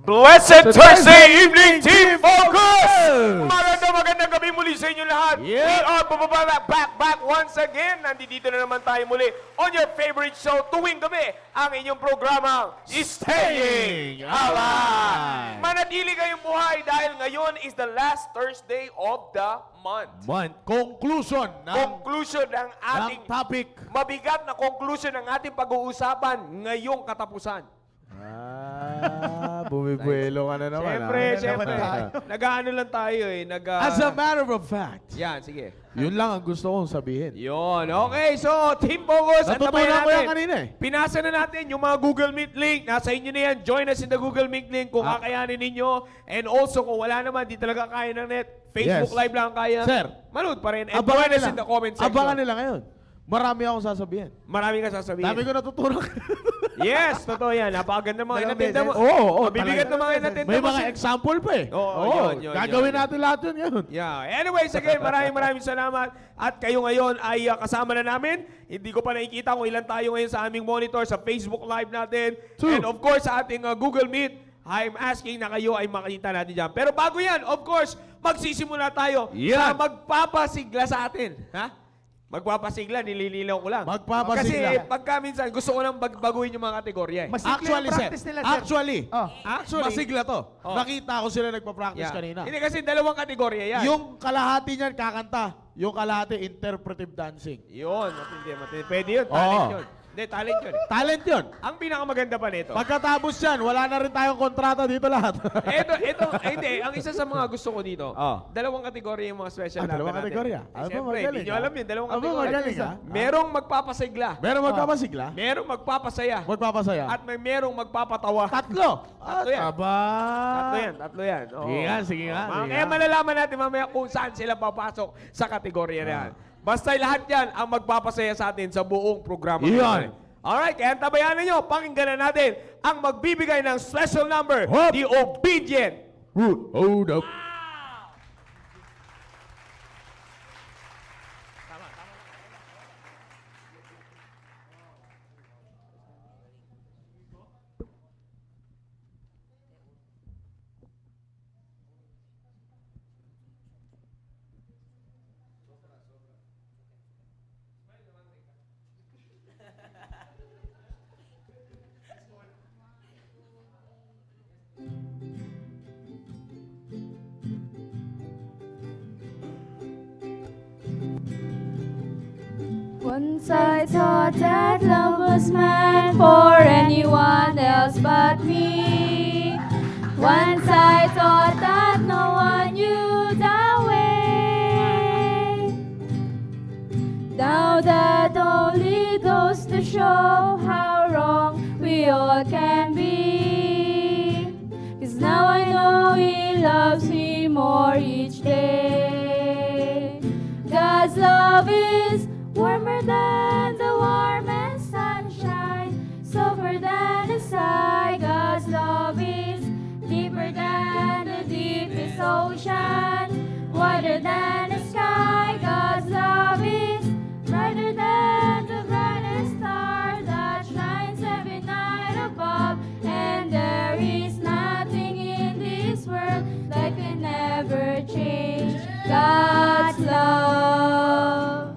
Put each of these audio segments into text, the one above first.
Blessed Thursday evening, Team Focus! Magandang gabi muli sa inyo lahat. Yeah. We are back once again. Nandito na naman tayo muli on your favorite show tuwing gabi, ang inyong programang Staying Alive. Manatili kayong buhay dahil ngayon is the last Thursday of the month. Conclusion Conclusion ng ating topic. mabigat na conclusion ng ating pag-uusapan ngayong katapusan. Bumibuelo ka na naman. Siyempre. Nag-ano lang tayo eh. As a matter of fact, Yan, sige. yun lang ang gusto kong sabihin. Yun. Okay, so Team Focus, Natutunan ko yan kanina eh. Pinasa na natin yung mga Google Meet link. Nasa inyo na yan. Join us in the Google Meet link kung kakayanin ninyo. And also, kung wala naman, di talaga kaya ng net. Facebook Yes. Live lang kaya. Sir. Manood pa rin. And Abangan join us nila. in the comment section. Abangan nila ngayon. Marami akong sasabihin. Marami ka sasabihin. Dami ko natutunan. Yes, totoo yan. Napakaganda mga Dalawang inatinda mo. beses. Oo, Mabibigat talaga. na mga inatinda mo. May mga example pa eh. Oo, yun. Gagawin natin lahat yun ngayon. Yeah. Anyways, again, maraming salamat. At kayo ngayon ay kasama na namin. Hindi ko pa nakikita kung ilan tayo ngayon sa aming monitor, sa Facebook Live natin. Two. And of course, sa ating Google Meet. I'm asking na kayo ay makita natin dyan. Pero bago yan, of course, magsisimula tayo sa magpapasigla sa atin. Ha? Magpapasigla, nilililaw ko lang. Magpapasigla. Kasi pagka minsan, gusto ko lang baguhin yung mga kategorya eh. Actually, sir. Actually, Actually, masigla to. Oh. Nakita ko sila nagpa-practice Yeah. kanina. Hindi kasi dalawang kategorya yan. Yung kalahati niyan kakanta. Yung kalahati interpretive dancing. Yun, matindi. Pwede yun, talent Oo. yun. Hindi, talent yun. Talent yun. Ang pinakamaganda pa nito. Pagkatapos yan, wala na rin tayong kontrata dito lahat. Hindi, ang isa sa mga gusto ko dito, dalawang kategorya yung mga special number dalawang natin. kategorya. Siyempre, hindi nyo alam yun, dalawang kategorya. Magaling ha? Merong magpapasigla, Meron magpapasigla? merong magpapasaya, Magpapasaya? at may merong magpapatawa. Tatlo. Tatlo yan. Aba. Tatlo yan. Oo. Sige nga. Kaya malalaman natin mamaya kung saan sila papasok sa kategorya na yan. Basta lahat yan ang magpapasaya sa atin sa buong programa. Iyan. Alright, kaya tabayanan nyo, pakinggan na natin ang magbibigay ng special number, the Obedient. Hold up. Once I thought that love was meant for anyone else but me. Once I thought that no one knew the way. Now that only goes to show how wrong we all can be. 'Cause now I know He loves me more each day. God's love is warmer than the warmest sunshine, softer than the sky. God's love is deeper than the deepest ocean, wider than the sky. God's love is brighter than the brightest star that shines every night above. And there is nothing in this world that can ever change God's love.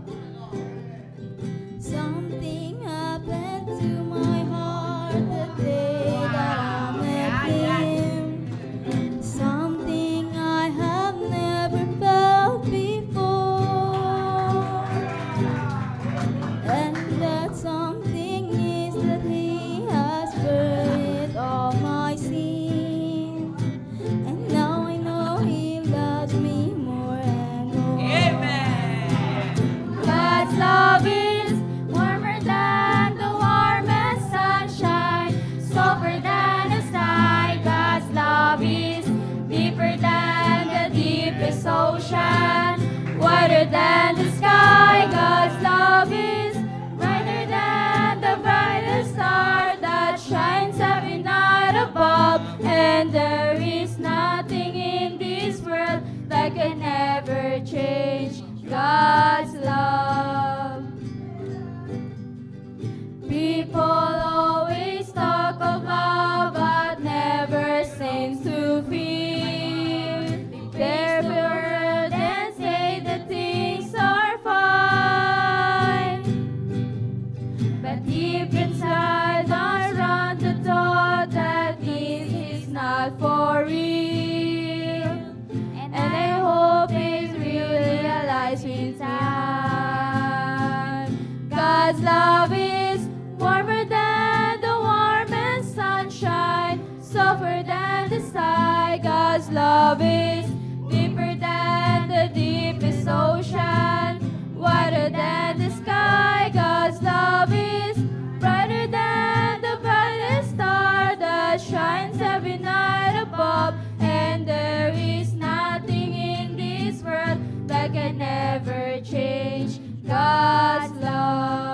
God's love is warmer than the warmest sunshine, softer than the sky. God's love is deeper than the deepest ocean, wider than the sky. God's love is brighter than the brightest star that shines every night above. And there is nothing in this world that can never change God's love.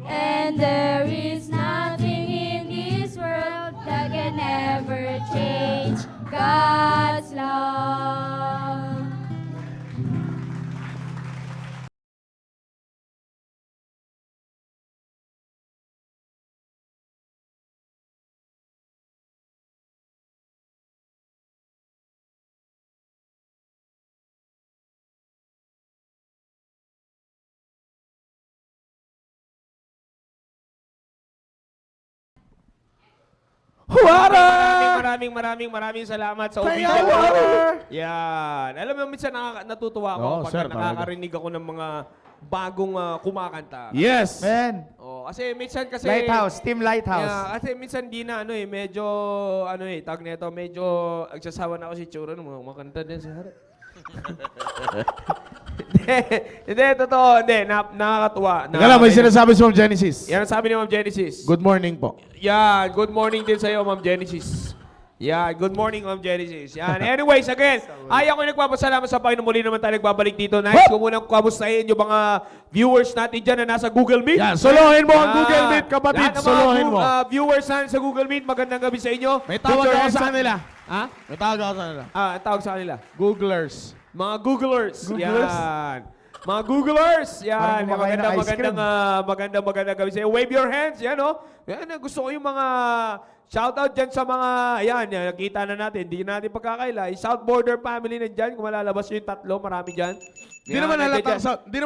And there is nothing in this world that can never change God's love. Maraming salamat sa Kaya obedient. water! Yan. Alam mo, minsan natutuwa ako Oo, pagka sir, talaga. nakakarinig ako ng mga bagong kumakanta. Yes! Man, Kasi minsan kasi... Lighthouse, Team Lighthouse. Yeah, kasi minsan di na medyo tag nito, medyo agsasawa na ako si Chura nung makanta din sa harap. Hindi, totoo. Hindi, nakakatuwa. Teka lang, may sinasabi si Ma'am Genesis. Yan ang sabi ni Ma'am Genesis. Good morning po. Yan, good morning din sa'yo, Ma'am Genesis. Yan, good morning, Ma'am Genesis. Yan, anyways, again, ako nagpapasalamat sa Panginoon. Muli naman tayo nagbabalik dito. Nice ko munang kamustahin yung mga viewers natin dyan na nasa Google Meet. Yan, solohin mo ang Yan. Google Meet, kapatid. Lahat ng mga Solohin mo. viewers natin sa Google Meet, magandang gabi sa inyo. May Put tawag your ako hands sa up. kanila. Ha? May tawag ako sa kanila. Ang tawag sa kanila. Googlers. Mga Googlers. Googlers? Yan. Mga Googlers. Yan. Parang kumakain ng ice cream. Magandang gabi sa inyo. Wave your hands. Yan, oh. Yan, gusto ko yung mga shoutout dyan sa mga, ayan, nakita na natin. Hindi natin pagkakaila. Yung South Border family na dyan. Kung malalabas yung tatlo, marami dyan. Di naman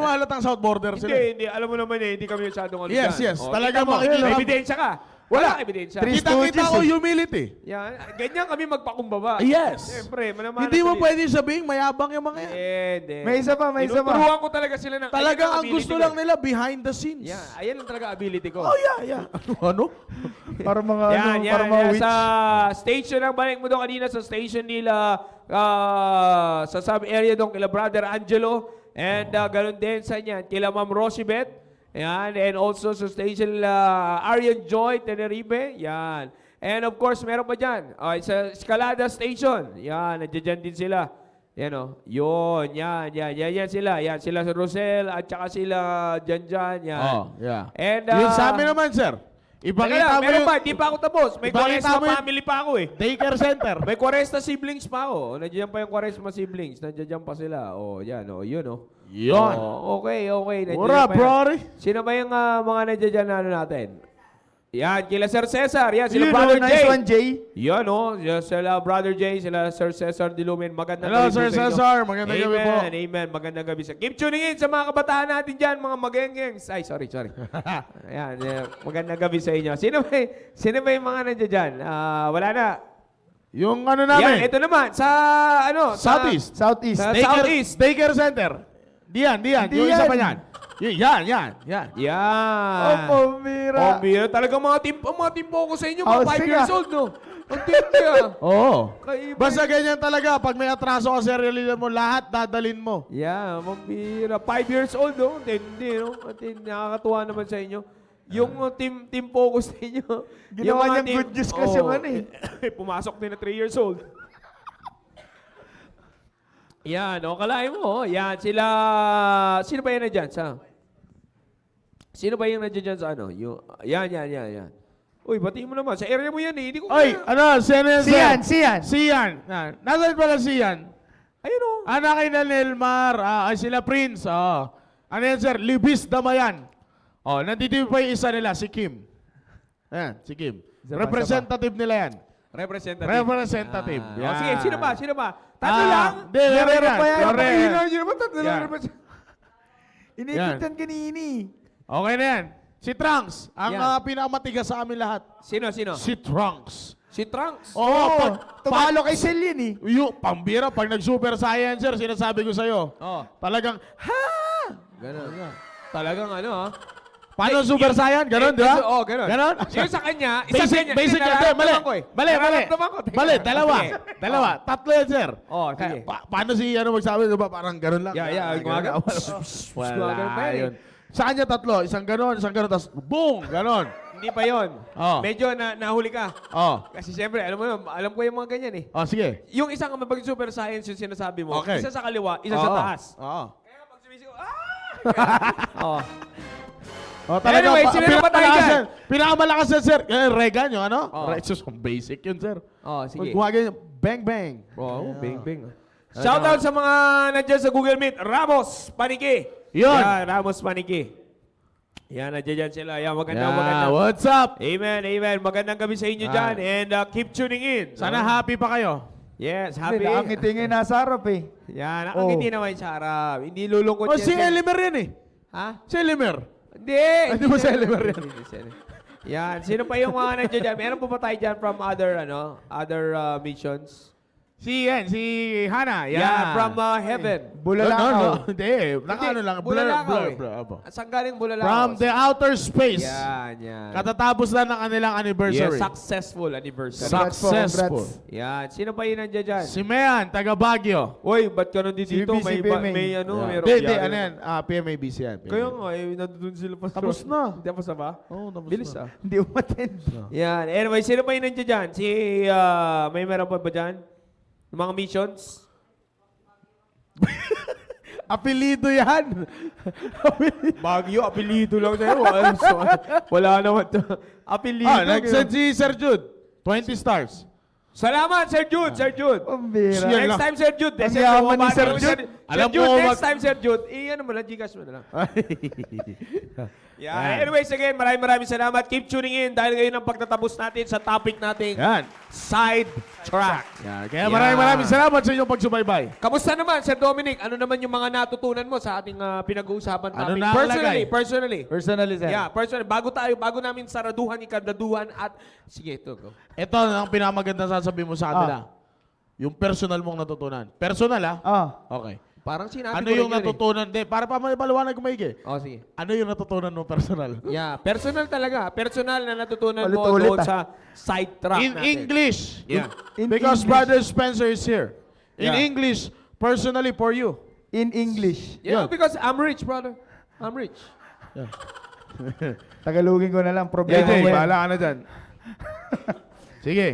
halatang South Border sila. Hindi. Alam mo naman hindi kami masyadong ano Yes, dyan. yes. Oh, Talagang kita mo, makikita may mo. ebidensya ka. Wala. Ebidensya. Three Kita-kita Stooges, ko humility. Yan. Ganyan kami magpakumbaba. Yes. Siyempre, manamana Hindi mo tuloy. pwede sabihin, mayabang yung mga yan. Hindi. May isa pa, may isa pa. Tinuturuan ko talaga sila ng... Talagang ang ability gusto ko. lang nila, behind the scenes. Yeah, ayan lang talaga ability ko. Oh, yeah. Ano? Para mga Yan, para mga witch. Sa station ang balik mo doon kanina, sa station nila, sa sub-area doon, kila Brother Angelo, and ganun din sa inyan, kila Ma'am Rosibet, yan, and also sa station nila, Arian Joy, Tenerife, yan. And of course, meron pa dyan, sa Escalada Station, yan, nandiyan dyan din sila. Yan o, yun, yan sila. Yan sila sa Rosel, at saka sila dyan, yan. Oh, yeah. And, Yun sa amin naman, sir. Teka Ipakita lang, mo meron yung pa, di pa ako tapos. May Ipakita Quaresma mo yung- family pa ako eh. daycare center. May Quaresma siblings pa ako. Nandiyan pa yung Quaresma siblings. Nandiyan pa sila. Oh, yan oh, yun oh. Yun. Oh, okay. Nandiyan Ura, pa yan. brother. Sino ba yung mga nandiyan dyan na ano natin? Yan, kila Sir Cesar. Yan, sila Yun, Brother nice Jay. one, Jay. Yan oh, yan sila Brother Jay, sila Sir Cesar Dilumen. Magandang Hello, gabi po Sir sa inyo. Cesar. Magandang gabi po. Amen. Magandang gabi sa. Keep tuning in sa mga kabataan natin dyan, mga magengengs. Ay, sorry. Ayan, magandang gabi sa inyo. Sino ba yung mga nandiyan dyan? Wala na. Yung ano Yan, namin. ito naman. Sa Southeast. Southeast. Sa- Daycare, Southeast. daycare center. Diyan. Yung isa pa yan. Yan. Yan. Oh, pumira. Talagang mga timpo ko sa inyo, Oh, mga 5 sige. years old, no? Ang tindi ah. Oo. Kaiba Basta ganyan talaga. Pag may atraso ka sa realidad mo, lahat dadalin mo. Yeah, mambira. 5 years old, no? Hindi, no? At nakakatuwa naman sa inyo. Yung team focus ninyo. Ginawa mga niyang good news kasi yung ano eh. Pumasok din na 3 years old. Yan, o kalahin mo. Yan, sila... Sino ba yan na dyan? Sino ba yung nandiyan dyan sa ano? Yan. Uy, batiin mo naman. Sa area mo yan eh. Hindi ko Oy, ano? Sino yan? Sian. Sian. Nasaan pala Sian? Ayun o. Anak kay na Nelmar. Ay sila Prince. Ano yan, sir? Libis Damayan. Nandito pa yung isa nila, si Kim. Ayan, si Kim. Isa pa. Representative nila yan. Representative. Yan. Sige, sino ba? Tatlo lang? Hindi, meron pa yan. Mahina nyo naman, tatlo lang Yan. representative. Inikitan kanini. Okay na yan. Si Trunks. Ang Yan. pinakamatigas sa amin lahat. Sino? Si Trunks. Si Trunks. Oh, tumalo kay Celine eh. Pambira, pag nag-super sciencer, sinasabi ko sa'yo. Oh. Talagang, ha! Ganun. Talagang ano ha? Paano Super Saiyan? Ganon, di ba? Oo, ganon. Ganon? Yung sa kanya, isang Basic, ganyan. basic yan. Nararamdaman Mali. ko eh. Mali, mali. Nararamdaman ko. Teka. Mali, dalawa. Sige. Dalawa. Tatlo yan, sir. Oh, sige. Paano si ano magsabi, di ba? Parang ganon lang. Yeah, gumagano. Gumagano pa Wala eh. yun. Sa kanya tatlo. Isang ganon, tapos boom! Ganon. Hindi pa yon. Oh. Medyo nahuli ka. Oh. Kasi siyempre, alam mo yun, alam ko yung mga ganyan eh. Oh, sige. Yung isang mabag super science yung sinasabi mo, Okay. isa sa kaliwa, isa sa Oo. taas. Oo. Kaya pag sumisigaw, oh. Oh, talaga, Anyway, sino na ba tayo pinakamalakas dyan? yan. Pinakamalakas yan, sir. Reagan yung ano? Oh. Just basic yun, sir. Oh, sige. Pag gumagano, bang, bang. Wow, bing. Shoutout sa mga nandiyan sa Google Meet. Ramos Paniki. Yun. Yan, Ramos Paniki. Yan, nandiyan sila. Yan, magandang. What's up? Amen. Magandang gabi sa inyo dyan. And keep tuning in. Sana happy pa kayo. Yes, Happy. happy. Nakangiti ngayon nasa harap eh. Yan, nakangiti naman sa harap. Hindi lulungkot Oh, yan. si Elimer yan eh. Ha? Si Elimer. Hindi. Hindi mo si Elimer yan. Yan, sino pa yung mga nandiyan dyan? Meron po ba tayo dyan from other missions? Si Hana. Yeah, from heaven. Bulalakaw. No. Hindi. Nakaano lang. Bulalakaw eh. Blur. Saan galing Bulalakaw? From the outer space. Yan. Katatapos lang ng kanilang anniversary. Yeah, successful anniversary. Congrats po, Successful. congrats. Yan. Sino pa yun nandiyan dyan? Si Mean, taga Baguio. Uy, ba't ka nandito dito? CBC, PMA. May ano, may Hindi, ano yan? PMABC yan. Kaya nga, nandun sila pa. Tapos na. Hindi pa sa ba? Oo, tapos Bilis na. Hindi umattend. Yan. Anyway, sino pa yun nandiyan dyan? May meron pa ba dyan? Mga missions? Apelido yan. Baguio, apelido lang sa'yo. Wala naman to. Apelido. Nag-send si Sir Jude. 20 stars. Salamat, Sir Jude. Sir Jude. Pambira. Yan Next lang. time, Sir Jude. Ang yaman ni Sir Jude. Alam Sir Jude, mo, next time, Sir Jude. Ano mo lang, Gcash mo na lang. Yeah. Anyways, again, maraming salamat. Keep tuning in dahil ngayon ang pagtatapos natin sa topic nating Yan. side track. Kaya maraming salamat sa inyong pagsubaybay. Kamusta naman, Sir Dominic? Ano naman yung mga natutunan mo sa ating pinag-uusapan Ano topic? na ang lagay? Personally. Personally, sir. Yeah, personally. Bago namin saraduhan, ikandaduhan at... Sige, ito, go. Ito ang pinamaganda sasabihin mo sa kanila. Yung personal mong natutunan. Personal Okay. Parang sinabi Ano ko rin yung yun eh. natutunan? Para maliwanag ko maigi. Oh, sige. Ano yung natutunan mo personal? Yeah, personal talaga. Personal na natutunan mo Ulit-ulit, doon sa side track In natin. English. Yeah. Because English. Brother Spencer is here. In Yeah. English, personally for you. In English. Yeah, Yun. because I'm rich, brother. I'm rich. Tagalogin ko na lang. Problema JJ, mo yan. bahala ka na dyan. Sige.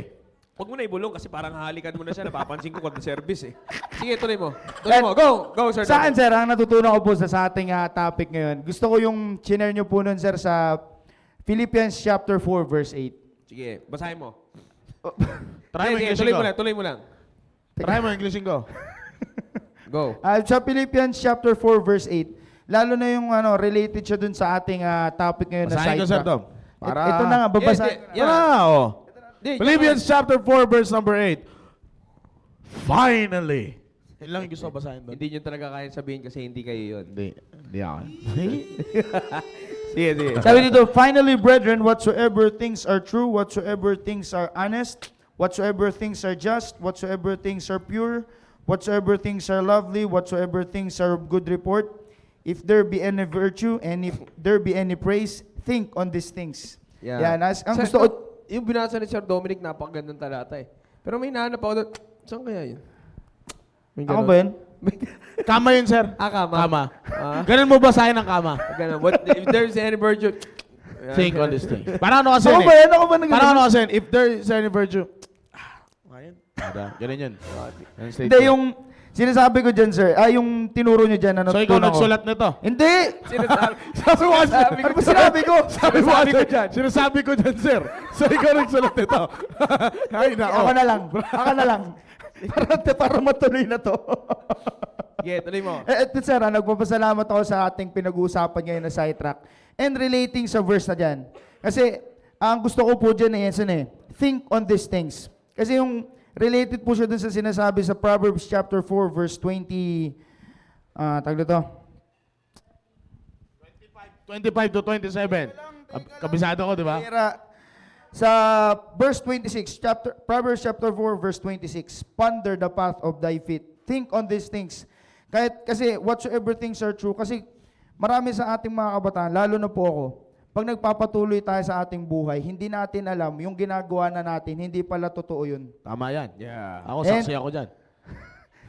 Huwag mo na ibulong kasi parang hahalikan mo na siya. Napapansin ko kung service eh. Sige, tuloy mo. Tuloy mo. Go! Go, Sir. Sa akin, Dominic. sir, ang natutunan ko po sa ating topic ngayon, gusto ko yung chinare nyo po nun, sir, sa Philippians chapter 4, verse 8. Sige, basahin mo. Try mo Sige, English ko. tuloy mo lang. Try mo English ko. Go. Sa Philippians chapter 4, verse 8, lalo na yung related siya dun sa ating topic ngayon na Basahin side ko, Sir track. Dom. Ito na nga, babasahin. Yeah. Di, Philippians chapter 4, verse number 8. Finally. Yun lang yung gusto ko basahin doon. Hindi nyo talaga kaya sabihin kasi hindi kayo yun. Hindi ako. Sige. Sabi dito, finally, brethren, whatsoever things are true, whatsoever things are honest, whatsoever things are just, whatsoever things are pure, whatsoever things are lovely, whatsoever things are of good report, if there be any virtue, and if there be any praise, think on these things. Yeah. Yan, ang Sir, gusto ko, yung binasa ni Sir Dominic, napakagandang talata eh. Pero may nahanap ako doon. Saan kaya yun? May ako ganun. ba yun? Kama yun, sir. Kama. Kama. Ah. Ganun mo basahin ang kama. Ganun. If there's any virtue... Think on this thing. Parang ano kasi Ako yun ba eh. yun? Ako ba nag- Parang ano kasi yun. If there is any virtue. Ayun. Ganun yun. Ganun state Hindi, ko. yung sinasabi ko dyan, sir, yung tinuro nyo dyan, So ikaw nagsulat nito. Hindi! Sabi mo kasi. Ano ba sinabi ko? Sabi mo kasi. Sinasabi ko dyan, sir. So ikaw nagsulat nito. Ay, nako. Ako na lang. Para matuloy na to. Sige, tuloy mo. Ito sir, nagpapasalamat ako sa ating pinag-uusapan ngayon na sidetrack and relating sa verse na dyan. Kasi, ang gusto ko po dyan think on these things. Kasi yung related po siya dun sa sinasabi sa Proverbs chapter 4 verse 20, taglo to? 25 to 27. Kabisado ko, di ba? Sa verse 26, Proverbs chapter 4 verse 26, ponder the path of thy feet. Think on these things. Kasi whatsoever things are true, kasi Marami sa ating mga kabataan, lalo na po ako, pag nagpapatuloy tayo sa ating buhay, hindi natin alam yung ginagawa na natin, hindi pala totoo yun. Tama yan. Yeah. Ako, saksi ako dyan.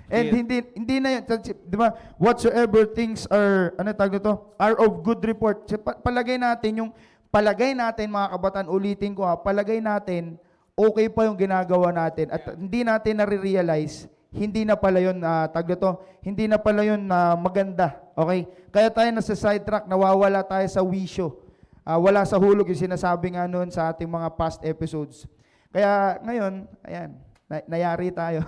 And hindi na yun, di ba, whatsoever things are, ano tawag nito, are of good report. Palagay natin mga kabataan, ulitin ko palagay natin, okay pa yung ginagawa natin at hindi natin nare-realize, hindi na pala yun, tawag nito, hindi na pala yun maganda. Okay? Kaya tayo nasa sidetrack, nawawala tayo sa wisyo. Wala sa hulog yung sinasabi nga noon sa ating mga past episodes. Kaya ngayon, ayan, nayari tayo.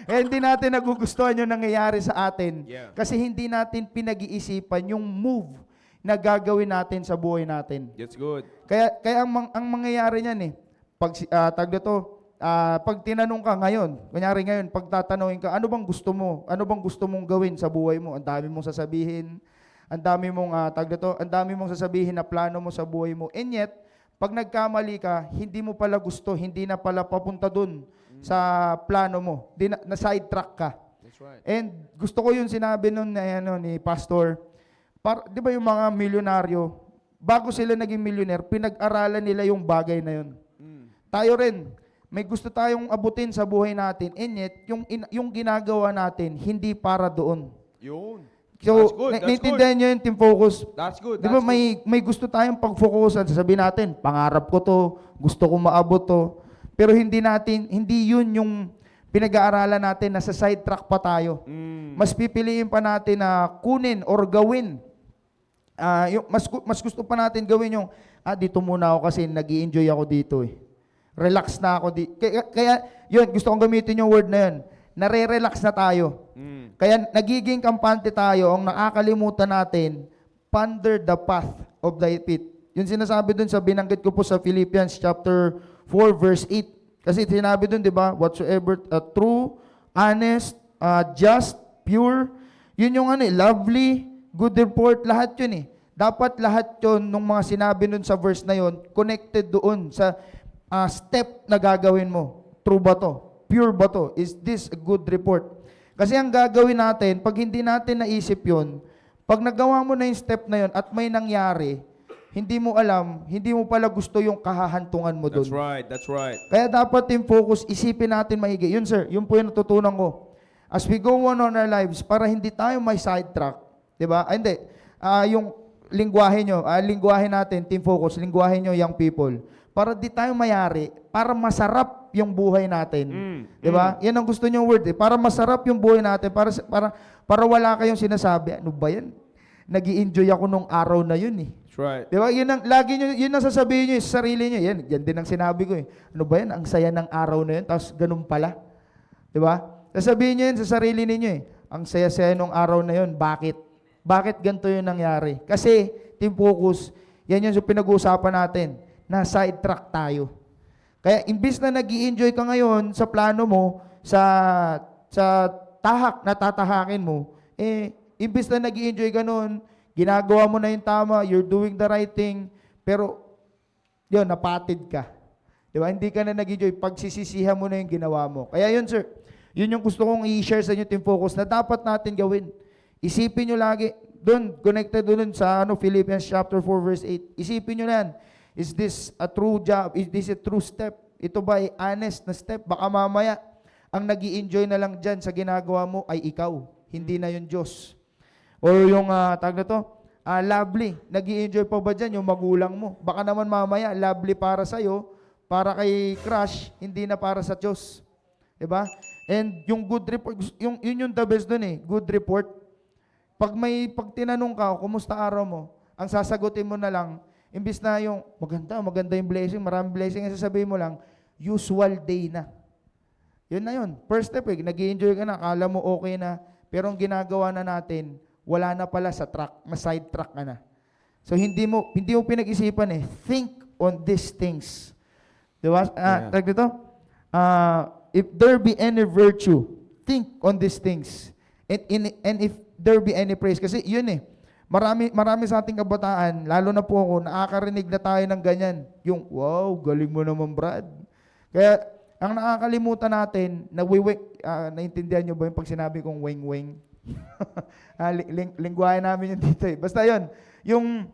Eh, hindi natin nagugustuhan yung nangyayari sa atin. Yeah. Kasi hindi natin pinag-iisipan yung move na gagawin natin sa buhay natin. That's good. Kaya ang mangyayari niyan pag pag tinanong ka ngayon, kunyari ngayon, pag tatanungin ka, ano bang gusto mo? Ano bang gusto mong gawin sa buhay mo? Ang dami mong sasabihin, ang dami mong ang dami mong sasabihin na plano mo sa buhay mo. And yet, pag nagkamali ka, hindi mo pala gusto, hindi na pala papunta dun sa plano mo. Na sidetrack ka. That's right. And gusto ko yung sinabi nun ni Pastor, di ba yung mga milyonaryo, bago sila naging millionaire, pinag-aralan nila yung bagay na yun. Tayo rin, may gusto tayong abutin sa buhay natin, and yet, yung ginagawa natin, hindi para doon. Yun. So, That's good, that's naintindihan nyo yung Team Focus? That's good. Di ba may gusto tayong pag-focusan, sasabihin natin, pangarap ko to, gusto ko maabot to, pero hindi yun yung pinag-aaralan natin, nasa sidetrack pa tayo. Mas pipiliin pa natin na kunin or gawin. Mas gusto pa natin gawin yung, dito muna ako kasi nag-i-enjoy ako dito Relax na ako dito. Kaya yun, gusto kong gamitin yung word na yun. Nare-relax na tayo. Kaya nagiging kampante tayo, ang nakakalimutan natin, ponder the path of thy feet. Yung sinasabi dun sa binanggit ko po sa Philippians chapter 4 verse 8. Kasi sinabi dun, di ba, whatsoever true, honest, just, pure, yun yung lovely, good report, lahat yun Dapat lahat yun, nung mga sinabi nun sa verse na yun, connected doon sa step na gagawin mo. True ba to? Pure ba to? Is this a good report? Kasi ang gagawin natin, pag hindi natin naisip yun, pag nagawa mo na yung step na yun at may nangyari, hindi mo alam, hindi mo pala gusto yung kahahantungan mo doon. That's right, that's right. Kaya dapat yung focus, isipin natin maigi. Yun sir, yun po yung natutunan ko. As we go on our lives, para hindi tayo may sidetrack. Diba? Hindi. Yung lingwahe nyo, lingwahe natin, team focus, lingwahe nyo, young people. Para di tayo mayari, para masarap yung buhay natin. Diba? Yan ang gusto nyo word Para masarap yung buhay natin, para wala kayong sinasabi, ano ba yan? Nag-i-enjoy ako nung araw na yun That's right. Diba? Yun ang sasabihin nyo sa sarili nyo. Yan din ang sinabi ko Ano ba yan? Ang saya ng araw na yun, tapos ganun pala. Diba? Sasabihin nyo yun sa sarili ninyo Ang saya-saya nung araw na yun. Bakit? Bakit ganito yung nangyari? Kasi, team focus, yan yung pinag-uusapan natin. Na sidetrack tayo. Kaya, imbis na nag-i-enjoy ka ngayon sa plano mo, sa tahak na tatahakin mo, imbis na nag-i-enjoy ka noon, ginagawa mo na yung tama, you're doing the right thing, pero, yun, napatid ka. Diba? Hindi ka na nag-enjoy, pagsisisihan mo na yung ginawa mo. Kaya yun, sir, yun yung gusto kong i-share sa inyo, Team Focus, na dapat natin gawin. Isipin nyo lagi, doon, connected doon sa Philippians chapter 4, verse 8. Isipin nyo na yan. Is this a true job? Is this a true step? Ito ba ay honest na step? Baka mamaya, ang nag-i-enjoy na lang dyan sa ginagawa mo ay ikaw, hindi na yung Diyos. Or yung, tag na to, lovely, nag-i-enjoy pa ba dyan yung magulang mo? Baka naman mamaya, lovely para sa'yo, para kay crush, hindi na para sa Diyos. Diba? And yung good report, yun yung the best dun good report. Pag tinanong ka, kumusta araw mo? Ang sasagutin mo na lang, imbis na yung, maganda yung blessing, maraming blessing, ang sasabihin mo lang, usual day na. Yun na yun. First step nag-i-enjoy ka na, akala mo okay na, pero ang ginagawa na natin, wala na pala sa track, side track ka na. So hindi mo pinag-isipan think on these things. Diba? Dito? If there be any virtue, think on these things. And if there be any praise, kasi yun marami sa ating kabataan, lalo na po ako, nakakarinig na tayo ng ganyan. Yung, wow, galing mo naman, Brad. Kaya, ang nakakalimutan natin, naintindihan nyo ba yung pag sinabi kong weng-weng? Lingwahe namin yun dito eh. Basta yun, yung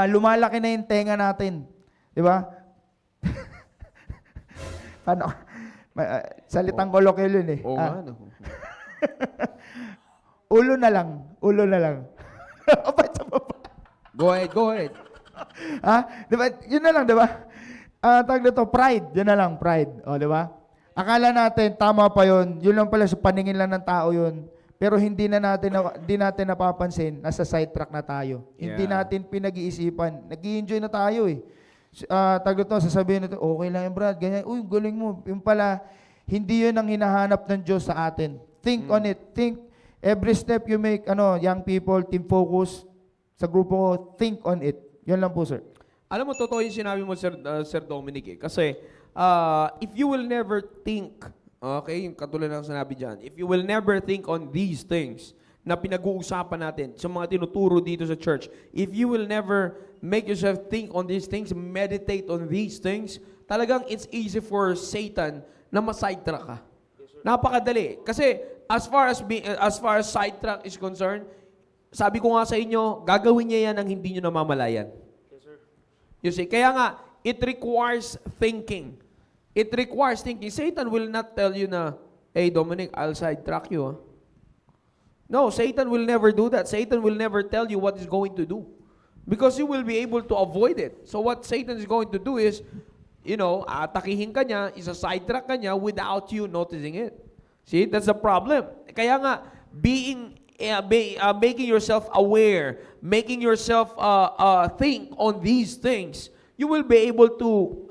lumalaki na yung tenga natin. Di ba? Paano? Salitang kolokil yun eh. Oo nga, no? Ulo na lang. Ulo na lang. Abay sa baba. Go ahead. Ha? Di ba? Yun na lang, di ba? Tawag na to, pride. Yun na lang, pride. O, di ba? Akala natin, tama pa yun. Yun lang pala, sa paningin lang ng tao yun. Pero hindi natin napapansin, nasa sidetrack na tayo. Hindi Yeah. natin pinag-iisipan. Nag-i-enjoy na tayo eh. Tawag to, sasabihin natin, okay lang yan, Brad. Ganyan, uy, galing mo. Yung pala, hindi yun ang hinahanap ng Diyos sa atin. Think on it. Think, every step you make, young people, team focus, sa grupo ko, think on it. Yun lang po, sir. Alam mo, totoo yung sinabi mo, Sir Dominic, eh. Kasi, if you will never think, okay, yung katulad ng sinabi dyan, if you will never think on these things na pinag-uusapan natin sa mga tinuturo dito sa church, if you will never make yourself think on these things, meditate on these things, talagang it's easy for Satan na ma-sidetrack ka. Napakadali. Kasi, as far as sidetrack is concerned, sabi ko nga sa inyo, gagawin niya yan ang hindi nyo namamalayan. You see, kaya nga, it requires thinking. It requires thinking. Satan will not tell you na, hey Dominic, I'll sidetrack you. No, Satan will never do that. Satan will never tell you what he's going to do. Because you will be able to avoid it. So what Satan is going to do is, atakihin ka niya, isa-sidetrack ka niya without you noticing it. See, that's the problem. Kaya nga, making yourself aware, making yourself think on these things, you will be able to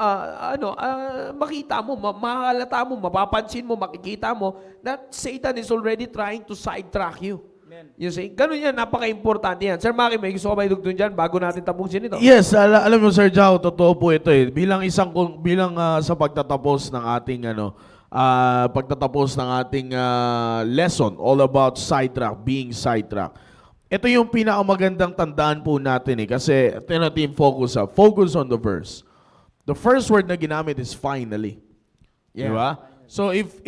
makita mo, mahalata mo, mapapansin mo, makikita mo that Satan is already trying to sidetrack you. Amen. You see? Ganun yan, napaka-importante yan. Sir Maki, may gusto ko ba idugtong dyan bago natin tapusin ito? Yes, alam mo Sir Jao, totoo po ito eh. Bilang sa pagtatapos ng ating lesson all about sidetrack, being sidetrack. Ito yung pinakamagandang tandaan po natin eh kasi ito yung natin focus on the verse. The first word na ginamit is finally. Yeah. Di ba? So if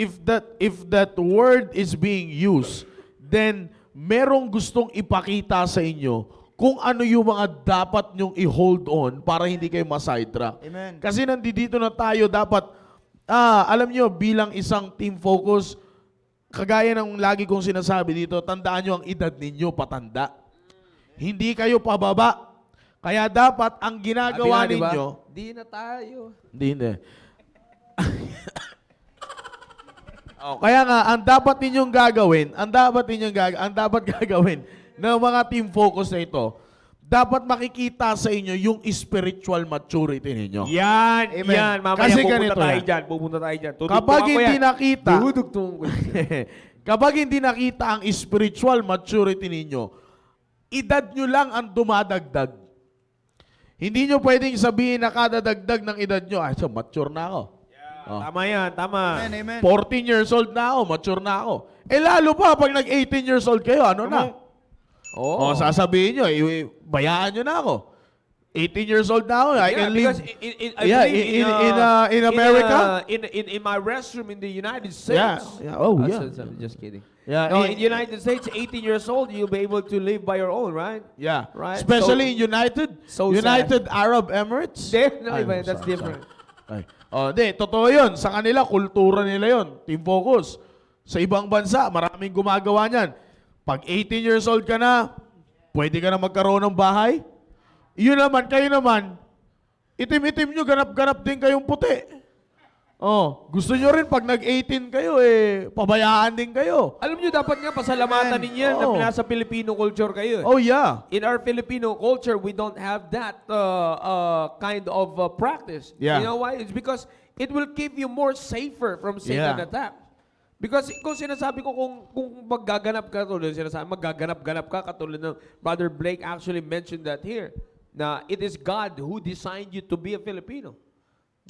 that word is being used, then merong gustong ipakita sa inyo kung ano yung mga dapat nyong i-hold on para hindi kayo ma-sidetrack. Amen. Kasi nandito na tayo dapat alam nyo, bilang isang team focus, kagaya ng lagi kong sinasabi dito, tandaan nyo ang edad ninyo patanda. Hindi kayo pababa. Kaya dapat ang ginagawa Sabi nga, ninyo, diba? Di na tayo. hindi. Kaya nga, ang dapat gagawin ng mga team focus na ito, dapat makikita sa inyo yung spiritual maturity ninyo. Yan, Amen. yan. Mamaya Kasi pupunta ganito tayo yan. dyan. Pupunta tayo dyan. Kapag hindi nakita, Dudugtong ko. kapag hindi nakita ang spiritual maturity ninyo, edad nyo lang ang dumadagdag. Hindi nyo pwedeng sabihin na kada dagdag ng edad nyo, so mature na ako. Tama yan, tama. Amen, amen. 14 years old na ako, mature na ako. Lalo pa, pag nag-18 years old kayo, ano na? Oo. Sasabihin nyo, bayaan nyo na ako. 18 years old na ako, I can live. Because I believe in America? In my restroom in the United States. Yeah. Oh, yeah. Just kidding. Yeah, No, in the United States, 18 years old, you'll be able to live by your own, right? Yeah. Right. Especially in So United Arab Emirates. No, Ay, iba, that's sorry, different. sorry. Totoo yun. Sa kanila, kultura nila yun. Team focus. Sa ibang bansa, maraming gumagawa niyan. Pag 18 years old ka na, pwede ka na magkaroon ng bahay. Yun naman, kayo naman, itim-itim nyo, ganap-ganap din kayong puti. Gusto nyo rin pag nag-18 kayo, pabayaan din kayo. Alam nyo, dapat nga pasalamatan ninyo yan na nasa Filipino culture kayo. Oh, yeah. In our Filipino culture, we don't have that kind of practice. Yeah. You know why? It's because it will keep you more safer from Satan Yeah. attack. Because kung sinasabi ko kung maggaganap ka, maggaganap-ganap ka, katulad ng Brother Blake actually mentioned that here, na it is God who designed you to be a Filipino.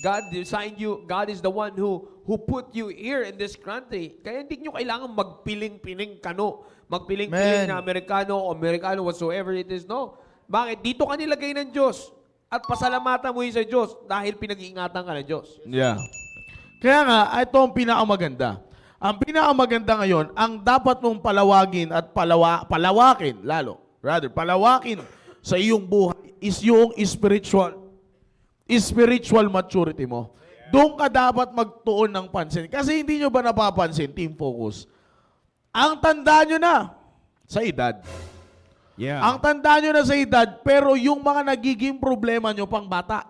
God designed you, God is the one who put you here in this country. Kaya hindi nyo kailangan magpiling-piling magpiling-piling na Amerikano whatsoever it is. No. Bakit? Dito ka nilagay ng Diyos. At pasalamatan mo yun sa Diyos dahil pinag-iingatan ka ng Diyos. Yeah. Kaya nga, ito ang pinakamaganda. Ang pinakamaganda ngayon, ang dapat mong palawagin at palawakin sa iyong buhay is yung spiritual maturity mo. Doon ka dapat magtuon ng pansin. Kasi hindi nyo ba napapansin, Team Focus? Ang tanda nyo na sa edad. Yeah. Ang tanda nyo na sa edad, pero yung mga nagiging problema nyo pang bata.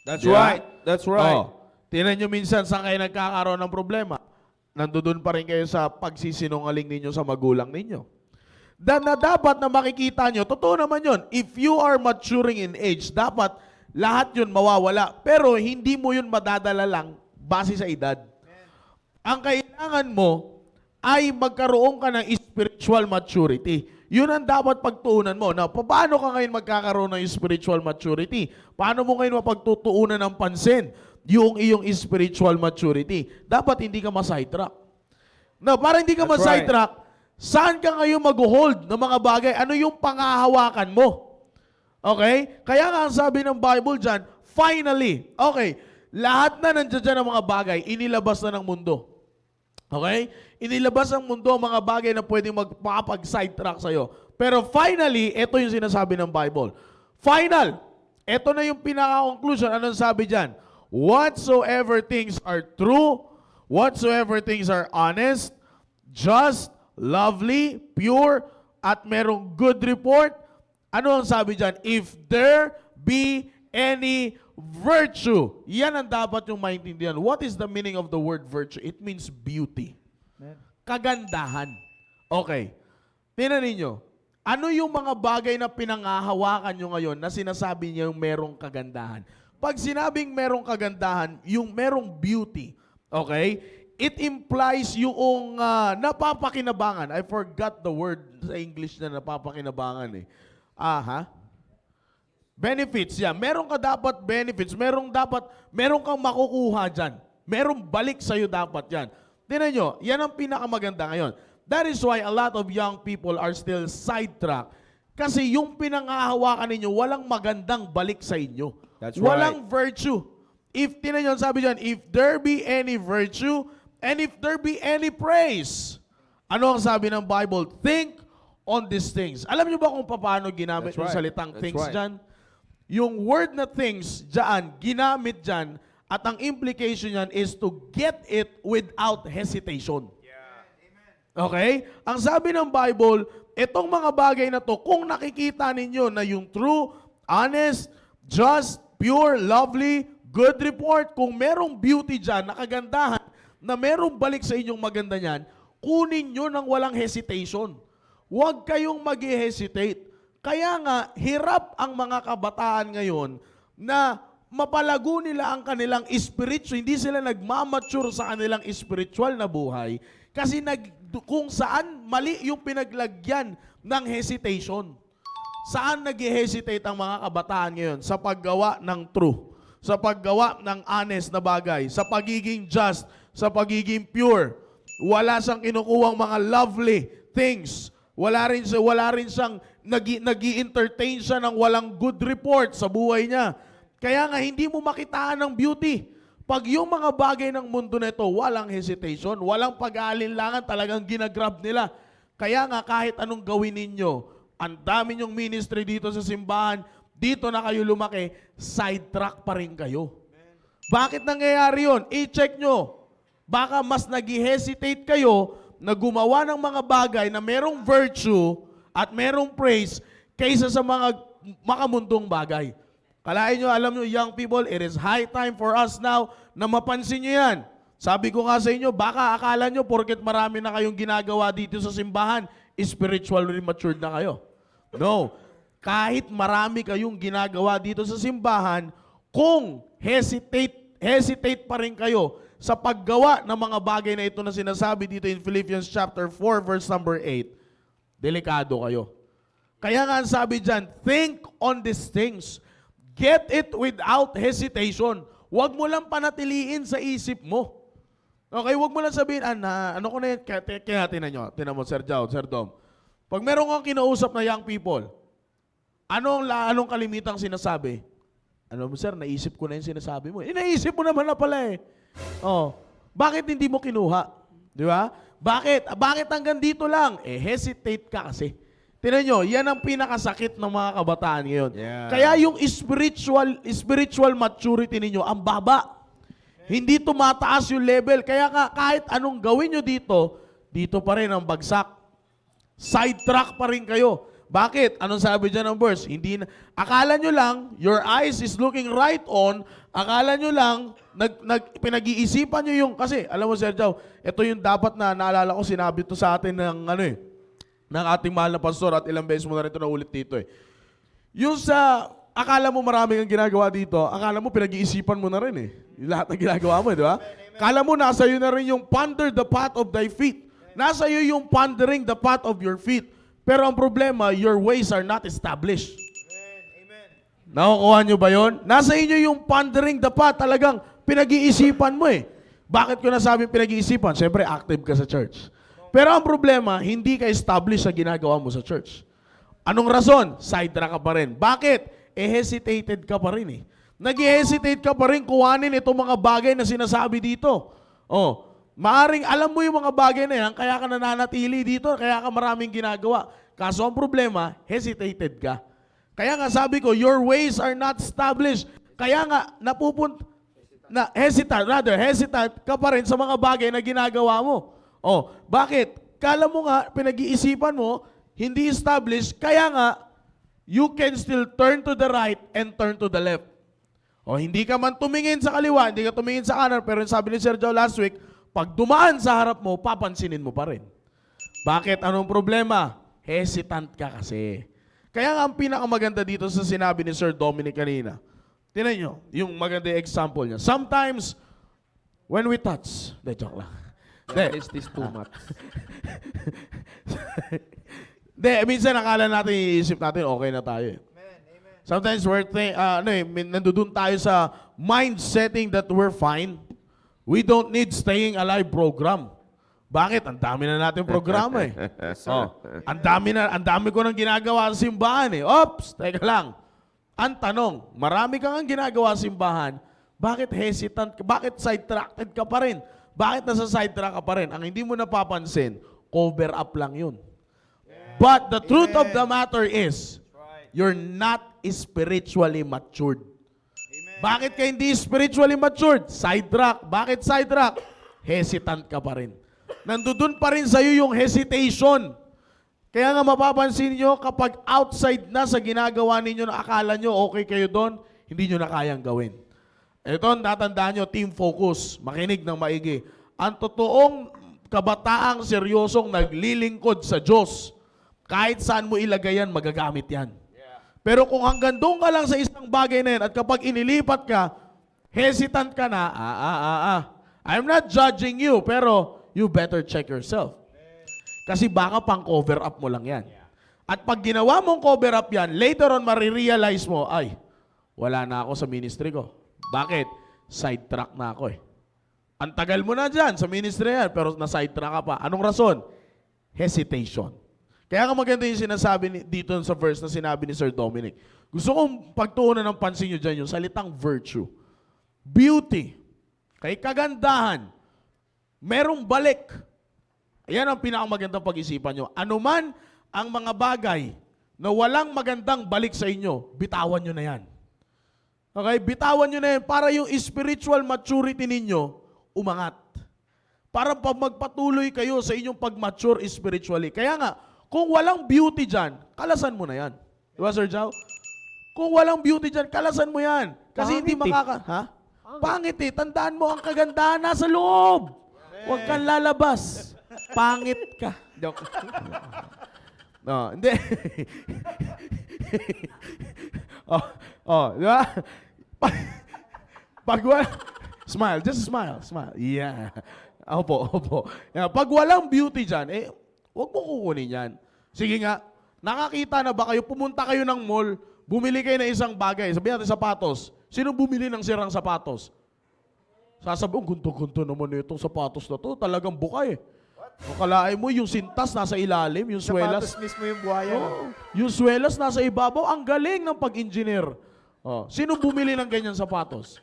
That's Yeah. right. That's right. Oh, tingnan nyo minsan saan kayo nagkakaroon ng problema. Nandoon pa rin kayo sa pagsisinungaling ninyo sa magulang ninyo. Na dapat na makikita nyo, totoo naman yun, if you are maturing in age, dapat lahat yun mawawala. Pero hindi mo yun madadala lang base sa edad. Ang kailangan mo ay magkaroon ka ng spiritual maturity. Yun ang dapat pagtuunan mo. Now, paano ka ngayon magkakaroon ng spiritual maturity? Paano mo ngayon mapagtutuunan ng pansin yung iyong spiritual maturity? Dapat hindi ka ma-sidetrack. Now, para hindi ka That's ma-sidetrack, saan ka ngayon mag-hold ng mga bagay? Ano yung pangahawakan mo? Okay? Kaya nga ang sabi ng Bible dyan, finally, okay, lahat na nandiyan dyan ng mga bagay, inilabas na ng mundo. Okay? Inilabas ng mundo ang mga bagay na pwedeng magpapag-sidetrack sa'yo. Pero finally, ito yung sinasabi ng Bible. Final! Ito na yung pinaka-conclusion. Anong sabi dyan? Whatsoever things are true, whatsoever things are honest, just, lovely, pure, at merong good report. Ano ang sabi dyan? If there be any virtue. Yan ang dapat yung maintindihan. What is the meaning of the word virtue? It means beauty. Kagandahan. Okay. Tingnan ninyo. Ano yung mga bagay na pinangahawakan nyo ngayon na sinasabi niyo yung merong kagandahan? Pag sinabing merong kagandahan, yung merong beauty, okay, it implies yung napapakinabangan. I forgot the word sa English na napapakinabangan eh. Benefits, yeah. Meron ka dapat benefits. Meron kang makukuha dyan. Merong balik sa'yo dapat yan. Tingnan nyo, yan ang pinakamaganda ngayon. That is why a lot of young people are still sidetracked. Kasi yung pinangahawakan ninyo, walang magandang balik sa inyo. That's Walang virtue. If, tingnan nyo, sabi dyan, if there be any virtue, and if there be any praise. Ano ang sabi ng Bible? Think on these things. Alam nyo ba kung paano ginamit That's yung right. salitang That's things right. dyan? Yung word na things dyan, ginamit dyan, at ang implication yan is to get it without hesitation. Okay? Ang sabi ng Bible, itong mga bagay na to, kung nakikita ninyo na yung true, honest, just, pure, lovely, good report, kung merong beauty dyan, nakagandahan, na merong balik sa inyong maganda niyan, kunin nyo ng walang hesitation. Huwag kayong mag-hesitate. Kaya nga, hirap ang mga kabataan ngayon na mapalago nila ang kanilang spiritual, hindi sila nagmamature sa kanilang spiritual na buhay kasi kung saan mali yung pinaglagyan ng hesitation. Saan nag-hesitate ang mga kabataan ngayon? Sa paggawa ng true, sa paggawa ng honest na bagay, sa pagiging just, sa pagiging pure. Wala siyang kinukuhang mga lovely things. Wala rin siyang nag-i-entertain siya ng walang good report sa buhay niya. Kaya nga, hindi mo makitaan ng beauty. Pag yung mga bagay ng mundo na ito, walang hesitation, walang pag-aalinlangan, talagang ginagrab nila. Kaya nga, kahit anong gawin ninyo, ang dami nyong ministry dito sa simbahan, dito na kayo lumaki, sidetrack pa rin kayo. Bakit nangyayari yun? I-check nyo. Baka mas nag-hesitate kayo na gumawa ng mga bagay na merong virtue at merong praise kaysa sa mga makamundong bagay. Kalain nyo, alam nyo, young people, it is high time for us now na mapansin nyo yan. Sabi ko nga sa inyo, baka akala nyo, porket marami na kayong ginagawa dito sa simbahan, spiritually matured na kayo. No. Kahit marami kayong ginagawa dito sa simbahan, kung hesitate pa rin kayo sa paggawa ng mga bagay na ito na sinasabi dito in Philippians chapter 4 verse number 8, delikado kayo. Kaya nga ang sabi dyan, think on these things. Get it without hesitation. Huwag mo lang panatiliin sa isip mo. Okay, huwag mo lang sabihin, ano ko na yan, kaya tinan mo, Sir Jao, Sir Dom. Pag meron kang kinausap na young people, anong kalimitang sinasabi? Ano mo, sir, naisip ko na yung sinasabi mo. Naisip mo naman na pala eh. Oh. Bakit hindi mo kinuha? Di ba? Bakit? Bakit hanggang dito lang? Hesitate ka kasi. Tingnan nyo, yan ang pinakasakit ng mga kabataan ngayon. Yeah. Kaya yung spiritual maturity ninyo, ang baba. Hindi tumataas yung level. Kaya kahit anong gawin nyo dito pa rin ang bagsak. Sidetrack pa rin kayo. Bakit? Anong sabi dyan ng verse? Akala nyo lang, your eyes is looking right on, akala nyo lang, pinag-iisipan nyo yung, kasi, alam mo Sir Jow, ito yung dapat na naalala ko, sinabi to sa atin ng ng ating mahal na pastor at ilang beses mo na rin ito naulit dito eh. Yung sa, akala mo marami kang ginagawa dito, akala mo pinag-iisipan mo na rin eh. Yung lahat ng ginagawa mo, di ba? Akala mo nasa iyo na rin yung ponder the path of thy feet. Nasa iyo yung pondering the path of your feet. Pero ang problema, your ways are not established. Nakukuha nyo ba yun? Nasa inyo yung pondering the path, talagang pinag-iisipan mo eh. Bakit ko nasabi pinag-iisipan? Siyempre, active ka sa church. Pero ang problema, hindi ka established sa ginagawa mo sa church. Anong rason? Sidetrack ka pa rin. Bakit? Hesitated ka pa rin eh. Nag-hesitate ka pa rin kuhanin itong mga bagay na sinasabi dito. Maaring alam mo yung mga bagay na yan, kaya ka nananatili dito, kaya ka maraming ginagawa. Kaso ang problema, hesitated ka. Kaya nga sabi ko, your ways are not established. Kaya nga, hesitant ka pa rin sa mga bagay na ginagawa mo. Bakit? Kala mo nga, pinag-iisipan mo, hindi established, kaya nga, you can still turn to the right and turn to the left. Hindi ka man tumingin sa kaliwa, hindi ka tumingin sa kanan, pero sabi ni Sir Joe last week, pag dumaan sa harap mo, papansinin mo pa rin. Bakit? Anong problema? Hesitant ka kasi. Kaya nga ang pinakamaganda dito sa sinabi ni Sir Dominic kanina, tinan nyo, yung maganda example niya. Sometimes, when we touch, joke lang. Is this too much? Minsan akala natin, iisip natin, okay na tayo eh. Sometimes nandun tayo sa mind setting that we're fine. We don't need staying alive program. Bakit? Ang dami na natin programa eh. Ang dami ko nang ginagawa sa simbahan eh. Oops, teka lang. Ang tanong, marami kang ang ginagawa sa simbahan, bakit hesitant ka? Bakit sidetracked ka pa rin? Bakit nasa sidetrack ka pa rin? Ang hindi mo napapansin, cover up lang yun. But the truth of the matter is, you're not spiritually matured. Bakit ka hindi spiritually matured? Sidetrack. Bakit sidetrack? Hesitant ka pa rin. Nandun pa rin sa'yo yung hesitation. Kaya nga mapapansin nyo, kapag outside na sa ginagawa ninyo na akala nyo okay kayo doon, hindi nyo na kayang gawin. Ito, natandaan nyo, team focus. Makinig ng maigi. Ang totoong kabataang seryosong naglilingkod sa Diyos, kahit saan mo ilagay yan, magagamit yan. Pero kung hanggang doon ka lang sa isang bagay na yan, at kapag inilipat ka, hesitant ka na, I'm not judging you, pero you better check yourself. Kasi baka pang cover up mo lang yan. At pag ginawa mong cover up yan, later on marirealize mo, ay, wala na ako sa ministry ko. Bakit? Sidetrack na ako eh. Ang tagal mo na dyan sa ministry yan, pero na-sidetrack ka pa. Anong rason? Hesitation. Kaya nga maganda yung sinasabi dito sa verse na sinabi ni Sir Dominic. Gusto kong pagtuunan ng pansin nyo dyan yung salitang virtue. Beauty. Kay kagandahan. Merong balik. Ayan ang pinakamagandang pag-isipan nyo. Ano man ang mga bagay na walang magandang balik sa inyo, bitawan nyo na yan. Okay? Bitawan nyo na yan para yung spiritual maturity ninyo umangat. Para pag magpatuloy kayo sa inyong pag-mature spiritually. Kaya nga, kung walang beauty dyan, kalasan mo na yan. Diba, Sir Jow? Kung walang beauty dyan, kalasan mo yan. Kasi hindi Ha? Pangit eh. Tandaan mo, ang kagandahan nasa loob. Huwag kang lalabas. Pangit ka. Joke. No, hindi. Di ba? Pag smile, just smile. Yeah. Opo. Pag walang beauty dyan, huwag mo kukunin yan. Sige nga, nakakita na ba kayo, pumunta kayo ng mall, bumili kayo ng isang bagay, sabihin natin sapatos. Sino bumili ng sirang sapatos? Sasabi, gunto-gunto naman itong sapatos na to, talagang bukay. O kalaay mo, yung sintas nasa ilalim, yung swelas. Sapatos mismo yung buhaya. Yung swelas nasa ibabaw, ang galing ng pag-engineer. Sino bumili ng ganyan sapatos?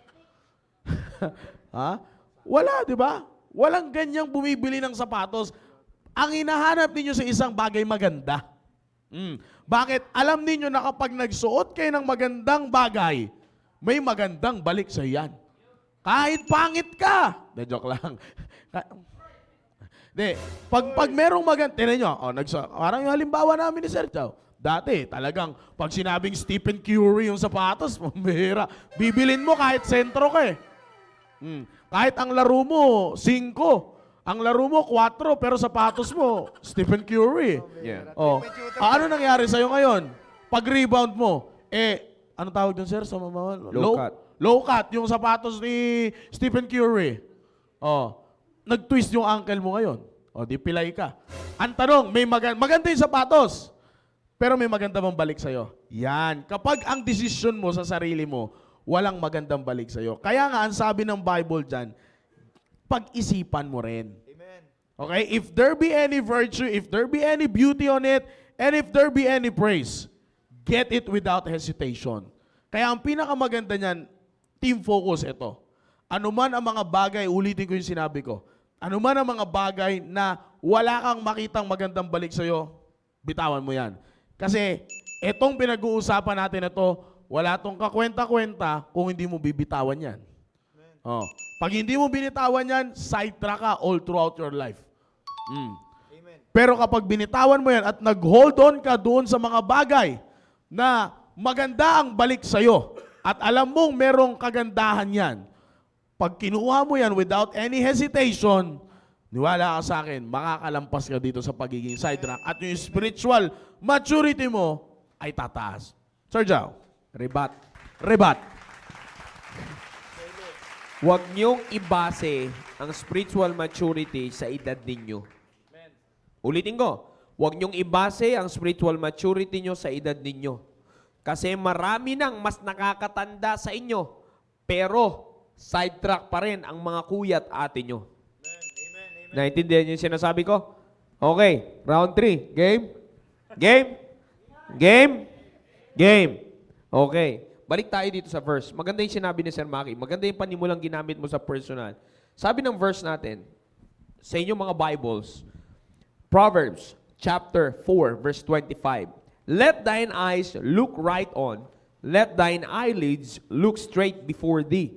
Ha? Wala, di ba? walang ganyang bumibili ng sapatos. Ang hinahanap ninyo sa isang bagay maganda. Bakit? Alam ninyo na kapag nagsuot kayo ng magandang bagay, may magandang balik sa yan. Kahit pangit ka. De, joke lang. De, pag merong maganda, tinan nyo, parang yung halimbawa namin ni Sir Chow. Dati, talagang, pag sinabing Stephen Curry yung sapatos, mambihira. Bibilin mo kahit sentro ka eh. Kahit ang laro mo, 5. Ang laro mo, 4, pero sapatos mo, Stephen Curry. Yeah. Oh. Ano nangyari sa'yo ngayon? Pag-rebound mo, ano tawag dun, sir? Sa Low cut. Low cut, yung sapatos ni Stephen Curry. Oh. Nag-twist yung ankle mo ngayon. O, di pilay ka. Ang tanong, maganda yung sapatos, pero may maganda bang balik sa'yo? Yan. Kapag ang desisyon mo sa sarili mo, walang magandang balik sa'yo. Kaya nga, ang sabi ng Bible dyan, pag-isipan mo rin. Amen. Okay? If there be any virtue, if there be any beauty on it, and if there be any praise, get it without hesitation. Kaya ang pinakamaganda niyan, team focus ito. Ano man ang mga bagay, ulitin ko yung sinabi ko, ano man ang mga bagay na wala kang makitang magandang balik sa'yo, bitawan mo yan. Kasi etong pinag-uusapan natin ito, wala tong kakwenta-kwenta kung hindi mo bibitawan yan. Oh. Pag hindi mo binitawan yan, sidetrack ka all throughout your life. Amen. Pero kapag binitawan mo yan at nag-hold on ka doon sa mga bagay na maganda ang balik sa'yo at alam mong merong kagandahan yan, pag kinuha mo yan without any hesitation, niwala ka sa akin, makakalampas ka dito sa pagiging sidetrack at yung spiritual maturity mo ay tataas. Sir Jao, Rebat. rebat. Huwag niyong ibase ang spiritual maturity sa edad ninyo. Ulitin ko, huwag niyong ibase ang spiritual maturity niyo sa edad ninyo. Kasi marami nang mas nakakatanda sa inyo, pero sidetrack pa rin ang mga kuya at ate nyo. Naintindihan niyo yung sinasabi ko? Okay, round 3. Game? Game? Game? Game. Okay. Balik tayo dito sa verse. Maganda yung sinabi ni Sir Maki. Maganda yung panimulang ginamit mo sa personal. Sabi ng verse natin, sa inyong mga Bibles, Proverbs chapter 4, verse 25. Let thine eyes look right on, let thine eyelids look straight before thee.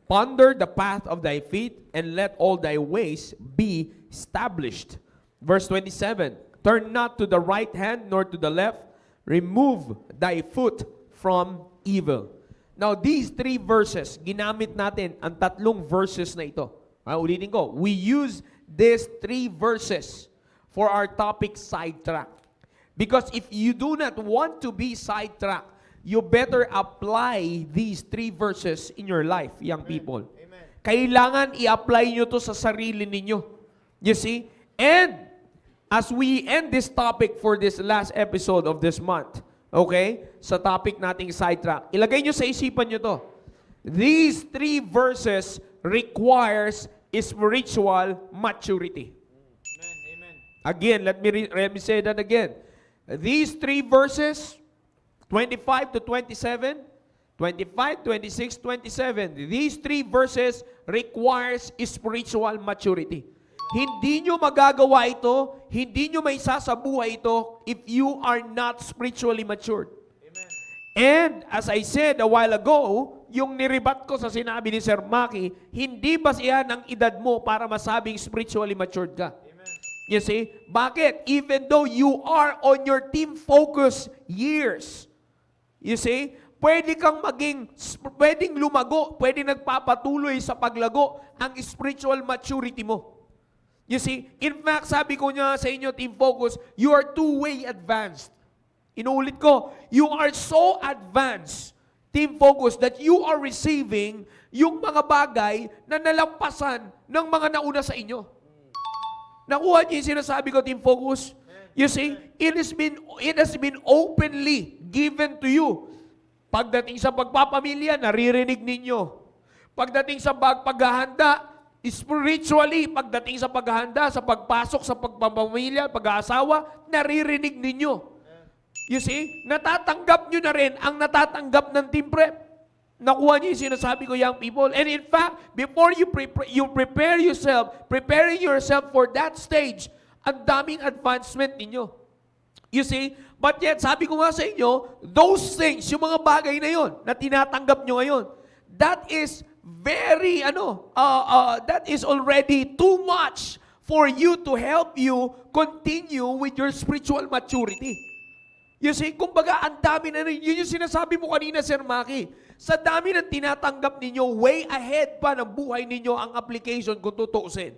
Ponder the path of thy feet, and let all thy ways be established. Verse 27, turn not to the right hand nor to the left, remove thy foot from evil. Now, these 3 verses, ginamit natin ang 3 verses na ito. Ulitin ko, we use these 3 verses for our topic sidetrack. Because if you do not want to be sidetracked, you better apply these 3 verses in your life, young people. Amen. Kailangan i-apply nyo to sa sarili ninyo. You see? And as we end this topic for this last episode of this month, okay? Sa topic nating sidetrack, ilagay nyo sa isipan nyo to. These 3 verses requires spiritual maturity. Amen. Amen. Again, let me say that again. These 3 verses, 25 to 27, 25, 26, 27. These 3 verses requires spiritual maturity. Hindi nyo magagawa ito, hindi nyo may sasabuhay ito if you are not spiritually matured. Amen. And as I said a while ago, yung niribat ko sa sinabi ni Sir Maki, hindi basihan ang edad mo para masabing spiritually matured ka. Amen. You see? Bakit? Even though you are on your team focus years, you see, pwedeng lumago, pwedeng nagpapatuloy sa paglago ang spiritual maturity mo. You see, in fact, sabi ko niya sa inyo, team focus, you are 2-way advanced. Inuulit ko, you are so advanced, team focus, that you are receiving yung mga bagay na nalampasan ng mga nauna sa inyo. Nakuha niyo yung sinasabi ko, team focus? You see, it has been openly given to you. Pagdating sa pagpapamilya, naririnig ninyo. Pagdating sa paghahanda, spiritually, pagdating sa paghahanda, sa pagpasok sa pagpapamilya, pag-aasawa, naririnig ninyo. You see, natatanggap nyo na rin ang natatanggap ng team prep. Nakuha niyo yung sinasabi ko, young people. And in fact, before you prepare yourself, preparing yourself for that stage, ang daming advancement ninyo. You see? But yet, sabi ko nga sa inyo, those things, yung mga bagay na yon na tinatanggap nyo ngayon, that is very, that is already too much for you to help you continue with your spiritual maturity. You see, kumbaga, ang dami na rin. Yun yung sinasabi mo kanina, Sir Maki. Sa dami ng tinatanggap ninyo, way ahead pa ng buhay ninyo ang application kung tutuusin.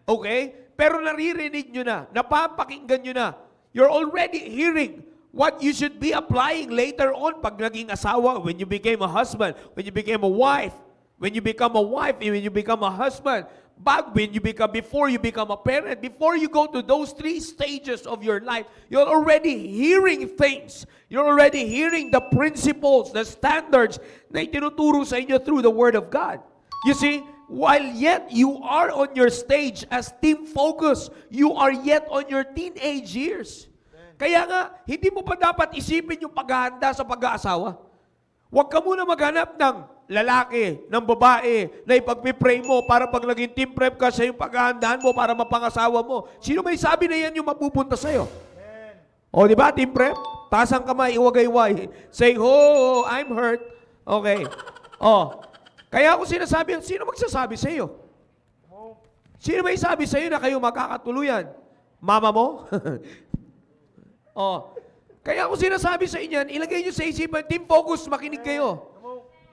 Okay? Pero naririnig nyo na, napapakinggan nyo na. You're already hearing what you should be applying later on pag naging asawa, when you became a husband, when you became a wife, when you become a wife, when you become a husband, before you become a parent, before you go to those 3 stages of your life, you're already hearing things. You're already hearing the principles, the standards na itinuturo sa inyo through the Word of God. You see, while yet you are on your stage as team focus, you are yet on your teenage years. Kaya nga, hindi mo pa dapat isipin yung paghahanda sa pag-aasawa. Huwag ka muna maghanap ng lalaki, ng babae, na ipagpipray mo para pag naging team prep ka sa yung paghahandaan mo para mapangasawa mo. Sino may sabi na yan yung mapupunta sa'yo? O, di ba, team prep? Taas ang kamay, iwagayway. Say, oh, I'm hurt. Okay. O, kaya ako sinasabi, sino magsasabi sa'yo? Sino may sabi sa'yo na kayo magkakatuluyan? Mama mo? O, kaya ako sinasabi sa inyo, ilagay nyo sa isipan, team focus, makinig kayo.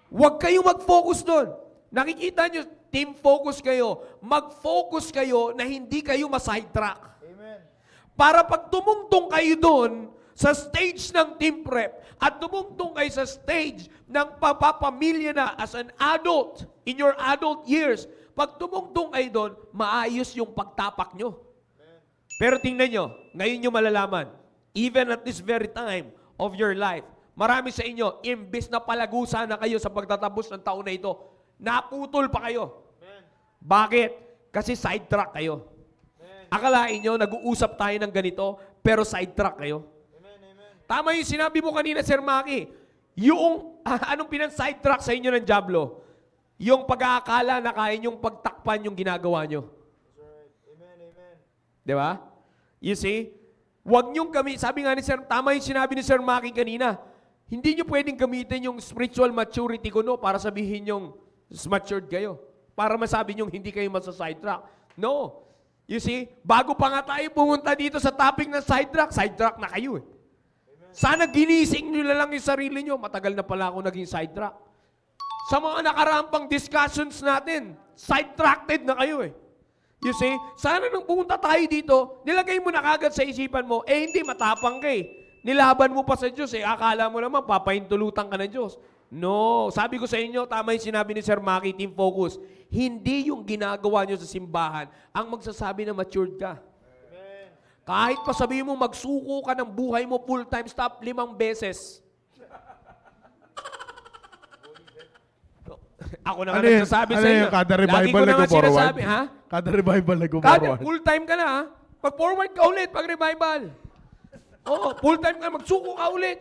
Huwag kayong mag-focus doon. Nakikita nyo, team focus kayo. Mag-focus kayo na hindi kayo ma-sidetrack. Amen. Para pag tumungtong kayo doon sa stage ng team prep at tumungtong kayo sa stage ng papapamilya na as an adult, in your adult years, pag tumungtong kayo doon, maayos yung pagtapak nyo. Pero tingnan nyo, ngayon nyo malalaman, even at this very time of your life, marami sa inyo, imbes na palago sana kayo sa pagtatapos ng taon na ito, naputol pa kayo. Amen. Bakit? Kasi sidetrack kayo. Amen. Akalain nyo, nag-uusap tayo ng ganito, pero sidetrack kayo. Amen. Amen. Tama yung sinabi mo kanina, Sir Maki. Yung, anong pinan-sidetrack sa inyo ng Diablo? Yung pag-aakala na kaya nyong pagtakpan yung ginagawa nyo. That's right. Amen. Amen. Di ba? You see? Huwag nyong sabi nga ni Sir, tama yung sinabi ni Sir Maki kanina, hindi nyo pwedeng gamitin yung spiritual maturity ko, no, para sabihin yung matured kayo. Para masabi nyo hindi kayo masa-sidetrack. No. You see, bago pa nga tayo pumunta dito sa topic ng sidetrack na kayo eh. Sana ginising nyo na lang yung sarili nyo. Matagal na pala ako naging sidetrack. Sa mga nakarampang discussions natin, sidetracked na kayo eh. You see, sana nung pumunta tayo dito, nilagay mo na kagad sa isipan mo, hindi, matapang ka eh. Nilaban mo pa sa Diyos eh. Akala mo naman, papahintulutan ka ng Diyos. No. Sabi ko sa inyo, tama yung sinabi ni Sir Maki, team focus. Hindi yung ginagawa nyo sa simbahan ang magsasabi na matured ka. Amen. Kahit pa sabihin mo, magsuko ka ng buhay mo full-time stop 5 beses. Ako na nga nagsasabi sa inyo. Kada Lagi revival ko na nga nag-forward? sinasabi, ha? Kada revival Kada nag-forward. full-time ka na, ha? Pag-forward ka ulit, pag-revival. Oo, full-time ka, magsuko ka ulit.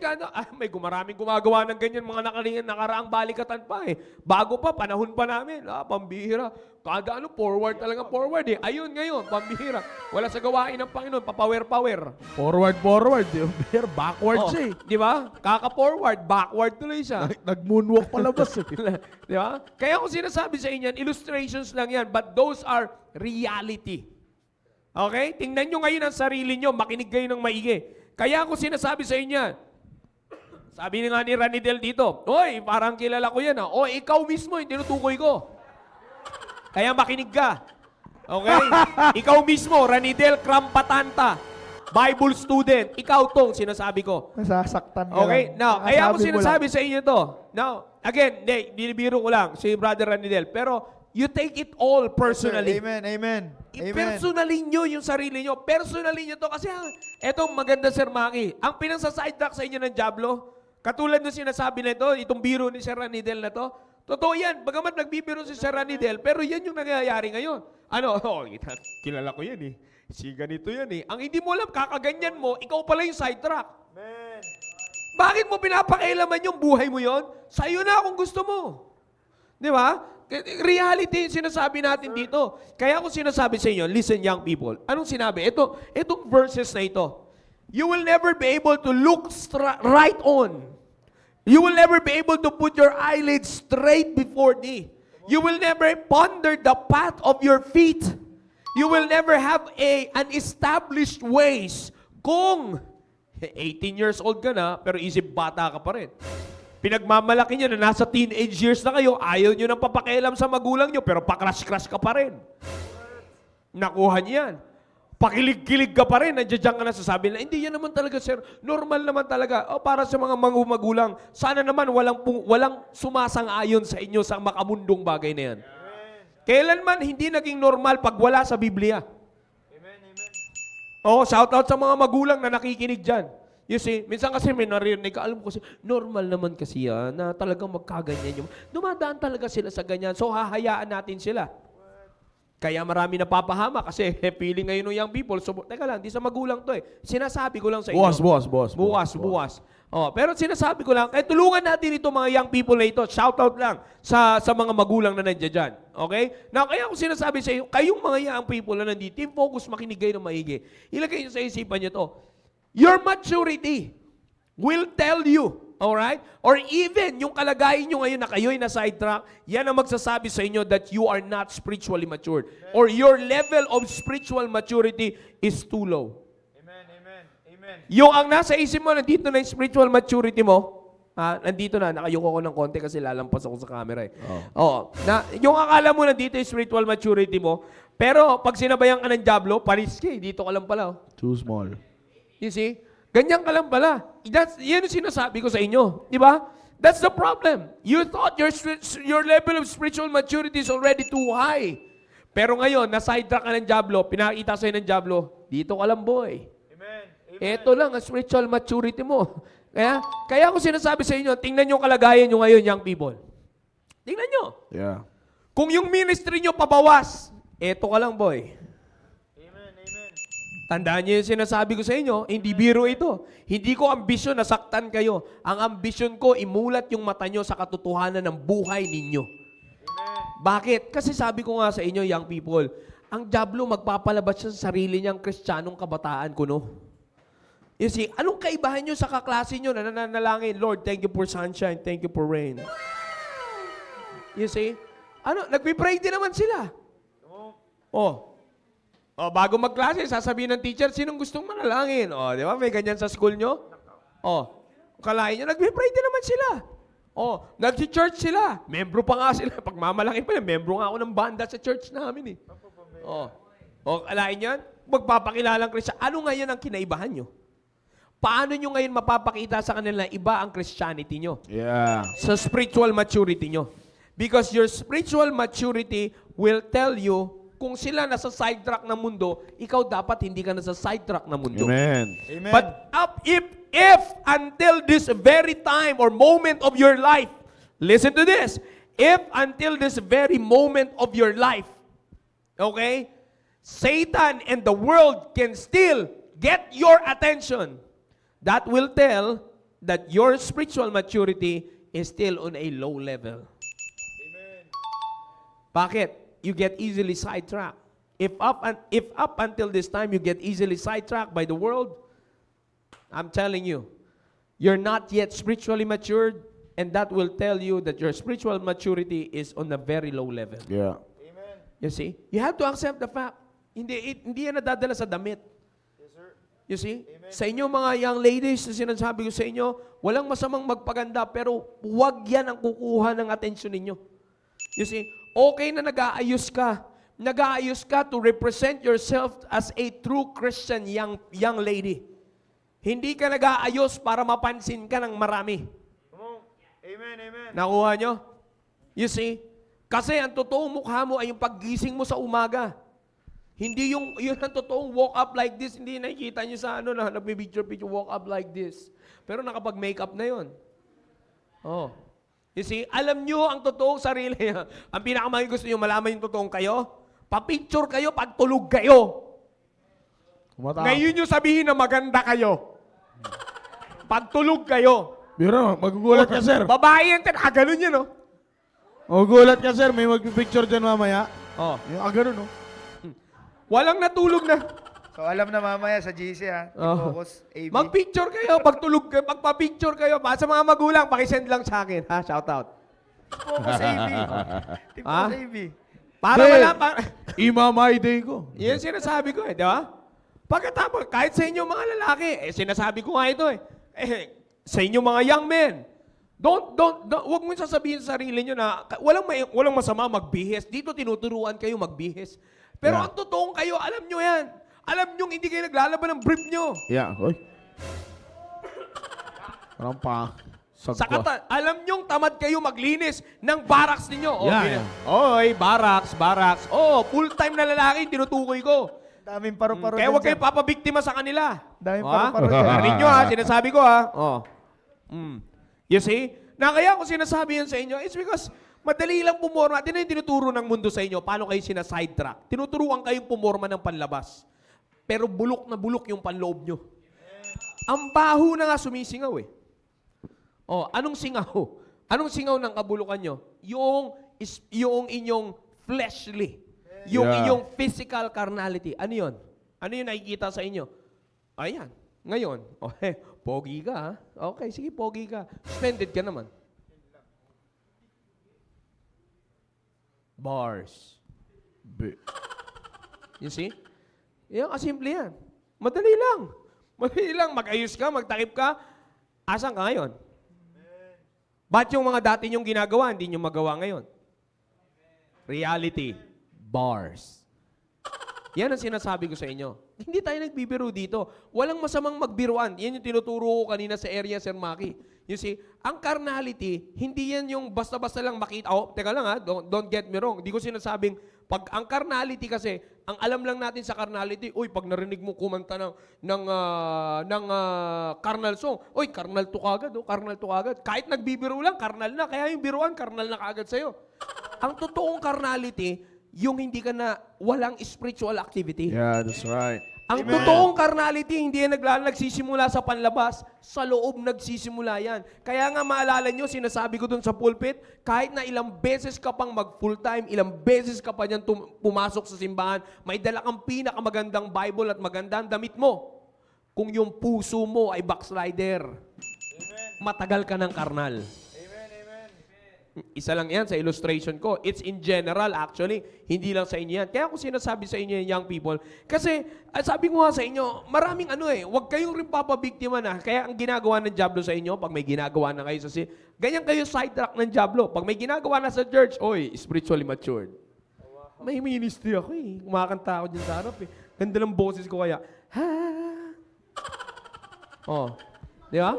May maraming gumagawa ng ganyan, mga nakaraang balikatan pa eh. Bago pa, panahon pa namin. Pambihira. Kada forward talaga forward eh. Ayun ngayon, pambihira. Wala sa gawain ng Panginoon, papower-power. Forward. Backward Oh, siya eh. di ba? Kaka-forward, backward tuloy siya. Nag-moonwalk palabas eh. Di ba? Kaya kung sinasabi sa inyo, illustrations lang yan, but those are reality. Okay? Tingnan nyo ngayon ang sarili nyo, makinig kayo ng maigi. Kaya ako sinasabi sa inyo, sabi nga ni Ranidel dito, oy, parang kilala ko yan ha. O, ikaw mismo, yung tinutukoy ko. Kaya makinig ka. Okay? Ikaw mismo, Ranidel Krampatanta, Bible student, ikaw tong sinasabi ko. Nasasaktan ka Okay? lang. Now, kaya ako Nakasabi mo sinasabi lang. sa inyo to. Now, again, binibiro ko lang, si Brother Ranidel, pero you take it all personally. Amen. Amen. Amen. I-personally nyo yung sarili nyo. Personally nyo to. Kasi etong maganda, Sir Maki, ang pinang-sidetrack sa inyo ng Diablo, katulad ng sinasabi na ito, itong biro ni Sir Ranidel na to, totoo yan. Bagamat nagbibiro si Sir Ranidel, pero yan yung nangyayari ngayon. Ano? Oh, kilala ko yan eh. Si ganito yan eh. Ang hindi mo alam, kakaganyan mo, ikaw pala yung sidetrack. Amen. Bakit mo pinapakailaman yung buhay mo yon? Sa'yo na kung gusto mo. Di ba? Reality yung sinasabi natin dito. Kaya ako sinasabi sa inyo, listen young people, anong sinabi? Itong verses na ito, you will never be able to look right on. You will never be able to put your eyelids straight before thee. You will never ponder the path of your feet. You will never have an established ways kung 18 years old ka na, pero isip bata ka pa rin. Pinagmamalaki niya na nasa teenage years na kayo, ayaw niyo nang papakialam sa magulang niyo, pero pakrush-crush ka pa rin. Nakuha niyan. Pakilig-kilig ka pa rin, nandiyan ka na sasabi na, hindi yan naman talaga, sir. Normal naman talaga. O, para sa mga magulang, sana naman walang sumasang-ayon sa inyo sa makamundong bagay na yan. Kailanman hindi naging normal pag wala sa Biblia. Oh, shout out sa mga magulang na nakikinig dyan. You see, minsan kasi may narinig ka, alam ko kasi, normal naman kasi yan, na talagang magkaganyan yung, dumadaan talaga sila sa ganyan, so hahayaan natin sila. Kaya marami napapahama kasi feeling ngayon ng young people, so, teka lang, di sa magulang to eh. Sinasabi ko lang sa inyo. Bukas. Oh, pero sinasabi ko lang, tulungan natin ito mga young people na ito. Shout out lang sa mga magulang na nandiyan dyan. Okay? Now, kaya ako sinasabi sa inyo, kayong mga young people na nandito, team focus, makinig kayo ng maigi. Ilagay nyo sa isipan nyo to. Your maturity will tell you, alright? Or even yung kalagayan nyo ngayon na kayo'y na sidetrack, yan ang magsasabi sa inyo that you are not spiritually matured. Or your level of spiritual maturity is too low. Yung ang nasa isip mo, nandito na yung spiritual maturity mo, nandito na, nakayuko ko ng konti kasi lalampas ako sa camera eh. Yung akala mo nandito yung spiritual maturity mo, pero pag sinabayan ka ng Diablo, pariski, dito ka lang pala. Too small. You see? Ganyan ka lang pala. Yan yung sinasabi ko sa inyo. Di ba? That's the problem. You thought your level of spiritual maturity is already too high. Pero ngayon, na-sidetrack ka ng Diablo, pinakita sa'yo ng Diablo, dito ka lang boy. Ito lang ang spiritual maturity mo. Kaya ako sinasabi sa inyo, tingnan nyo kalagayan nyo ngayon, young people. Tingnan nyo. Yeah. Kung yung ministry nyo pabawas, eto ka lang boy. Tandaan niyo yung sinasabi ko sa inyo, hindi biro ito. Hindi ko ambisyon na saktan kayo. Ang ambisyon ko, imulat yung mata nyo sa katotohanan ng buhay ninyo. Amen. Bakit? Kasi sabi ko nga sa inyo, young people, ang Diablo magpapalabas siya sa sarili niyang kristyanong kabataan kuno. You see, anong kaibahan nyo sa kaklase nyo na nananalangin, Lord, thank you for sunshine, thank you for rain. You see? Nagpipray din naman sila. Bago magklase, sasabihin ng teacher, sinong gustong manalangin? Di ba? May ganyan sa school nyo? Kalahin nyo, nagpipray din naman sila. Nag-church sila. Membro pa nga sila. Pag mamalaki pa yan, membro nga ako ng banda sa church namin eh. Kalahin yan, magpapakilalang Christian. Ano ngayon ang kinaibahan nyo? Paano nyo ngayon mapapakita sa kanila na iba ang Christianity nyo? Yeah. Sa spiritual maturity nyo. Because your spiritual maturity will tell you kung sila nasa sidetrack ng mundo, ikaw dapat hindi ka nasa sidetrack ng mundo. Amen. But if until this very time or moment of your life, listen to this, if until this very moment of your life, okay, Satan and the world can still get your attention, that will tell that your spiritual maturity is still on a low level. Amen. Bakit? You get easily sidetracked. If up until this time you get easily sidetracked by the world, I'm telling you, you're not yet spiritually matured, and that will tell you that your spiritual maturity is on a very low level. Yeah. Amen. You see? You have to accept the fact. Hindi yan nadadala sa damit. Yes, sir. You see? Amen. Sa inyo mga young ladies, na sinasabi ko sa inyo, walang masamang magpaganda, pero huwag yan ang kukuha ng atensyon ninyo. You see? Okay na nag-aayos ka to represent yourself as a true Christian young lady. Hindi ka nag-aayos para mapansin ka ng marami. Amen, amen. Nakuha nyo? You see? Kasi ang totoong mukha mo ay yung paggising mo sa umaga. Hindi yun ang totoong walk up like this. Hindi nakikita nyo sa nagpipicture walk up like this. Pero nakapag-makeup na yun. You see, alam nyo ang totoong sarili. Ang pinakamahal gusto nyo malaman yung totoong kayo? Papicture kayo pag tulog kayo. Ngayon nyo sabihin na maganda kayo. Pagtulog kayo. Biro, magugulat ka, sir. Babae yan, ganun yan, no? Magugulat ka, sir. May magpipicture dyan mamaya. Oh. Yung ganun, no? Walang natulog na. So alam na mamaya sa GC ha. Oh. Focus, AB. Mag-picture kayo, pagtulog kayo, magpa-picture kayo. Sa mga magulang, pakisend lang sa akin, ha? Shout out. Focus, AB. Team Ah? Focus, AB. Para Hindi. wala, Imamay day ko. yan sinasabi ko, di ba? Pagkatapos, kahit sa inyo mga lalaki, sinasabi ko nga ito sa inyo mga young men, wag mo sasabihin sa sarili nyo na walang masama magbihis. Dito tinuturuan kayo magbihis. Pero Yeah. ang totoong kayo, alam nyo yan. Alam nyo hindi kayo naglalaban ng brief nyo. Yeah, oy. Parang pa. Alam nyo tamad kayo maglinis ng barracks ninyo. Yeah, yeah. Oy, barracks. Oh, full-time na lalaki, tinutukoy ko. Daming paro-paro Kaya dyan, huwag kayo sir. papabiktima sa kanila. Daming Ha? paro-paro dyan. Narinig nyo ha, sinasabi ko ha. Oh. You see? Na kaya ko sinasabi yan sa inyo, it's because madali lang pumorma. Ito na yung tinuturo ng mundo sa inyo. Paano kayo sinasidetrack? Tinuturuan kayong pumorma ng panlabas. Pero bulok na bulok yung panloob nyo. Ang baho na nga sumisingaw eh. Oh, anong singaw? Anong singaw ng kabulukan nyo? Yung inyong fleshly. Yung Yeah. inyong physical carnality. Ano yun? Ano yung nakikita sa inyo? Ayan. Ngayon, okay, pogi ka ha? Okay, sige, pogi ka. Suspended ka naman. Bars. You see? Yan, kasimple yan. Madali lang. Madali lang. Mag-ayos ka, magtakip ka. Asan ka ngayon? Ba't yung mga dati nyong ginagawa, hindi nyo magawa ngayon? Reality. Bars. Yan ang sinasabi ko sa inyo. Hindi tayo nagbibiro dito. Walang masamang magbiruan. Yan yung tinuturo ko kanina sa area, Sir Maki. You see, ang carnality, hindi yan yung basta-basta lang makita. Oh, teka lang ha, don't get me wrong. Hindi ko sinasabing, pag ang carnality kasi, ang alam lang natin sa carnality, uy, pag narinig mo kumanta ng carnal song, uy, carnal to kagad, oh, carnal to kagad. Kahit nagbibiro lang, carnal na. Kaya yung biruan, carnal na kagad sa'yo. Ang totoong carnality, yung hindi ka na, walang spiritual activity. Yeah, that's right. Ang totoong carnality, hindi yan nagsisimula sa panlabas, sa loob nagsisimula yan. Kaya nga maalala nyo, sinasabi ko dun sa pulpit, kahit na ilang beses ka pang mag-full-time, ilang beses ka pa niyan pumasok sa simbahan, may dala kang pinakamagandang Bible at magandang damit mo. Kung yung puso mo ay backslider, matagal ka ng karnal. Isa lang yan sa illustration ko. It's in general actually. Hindi lang sa inyo yan. Kaya ako sinasabi sa inyo young people. Kasi sabi ko nga sa inyo, maraming huwag kayong rin papabiktima na. Kaya ang ginagawa ng Diablo sa inyo, pag may ginagawa na kayo sa ganyan kayo sidetrack ng Diablo. Pag may ginagawa na sa church, spiritually matured. May ministry ako kumakanta ako dyan sa harap Ganda ng boses ko kaya. Ha? Oh. Di ba?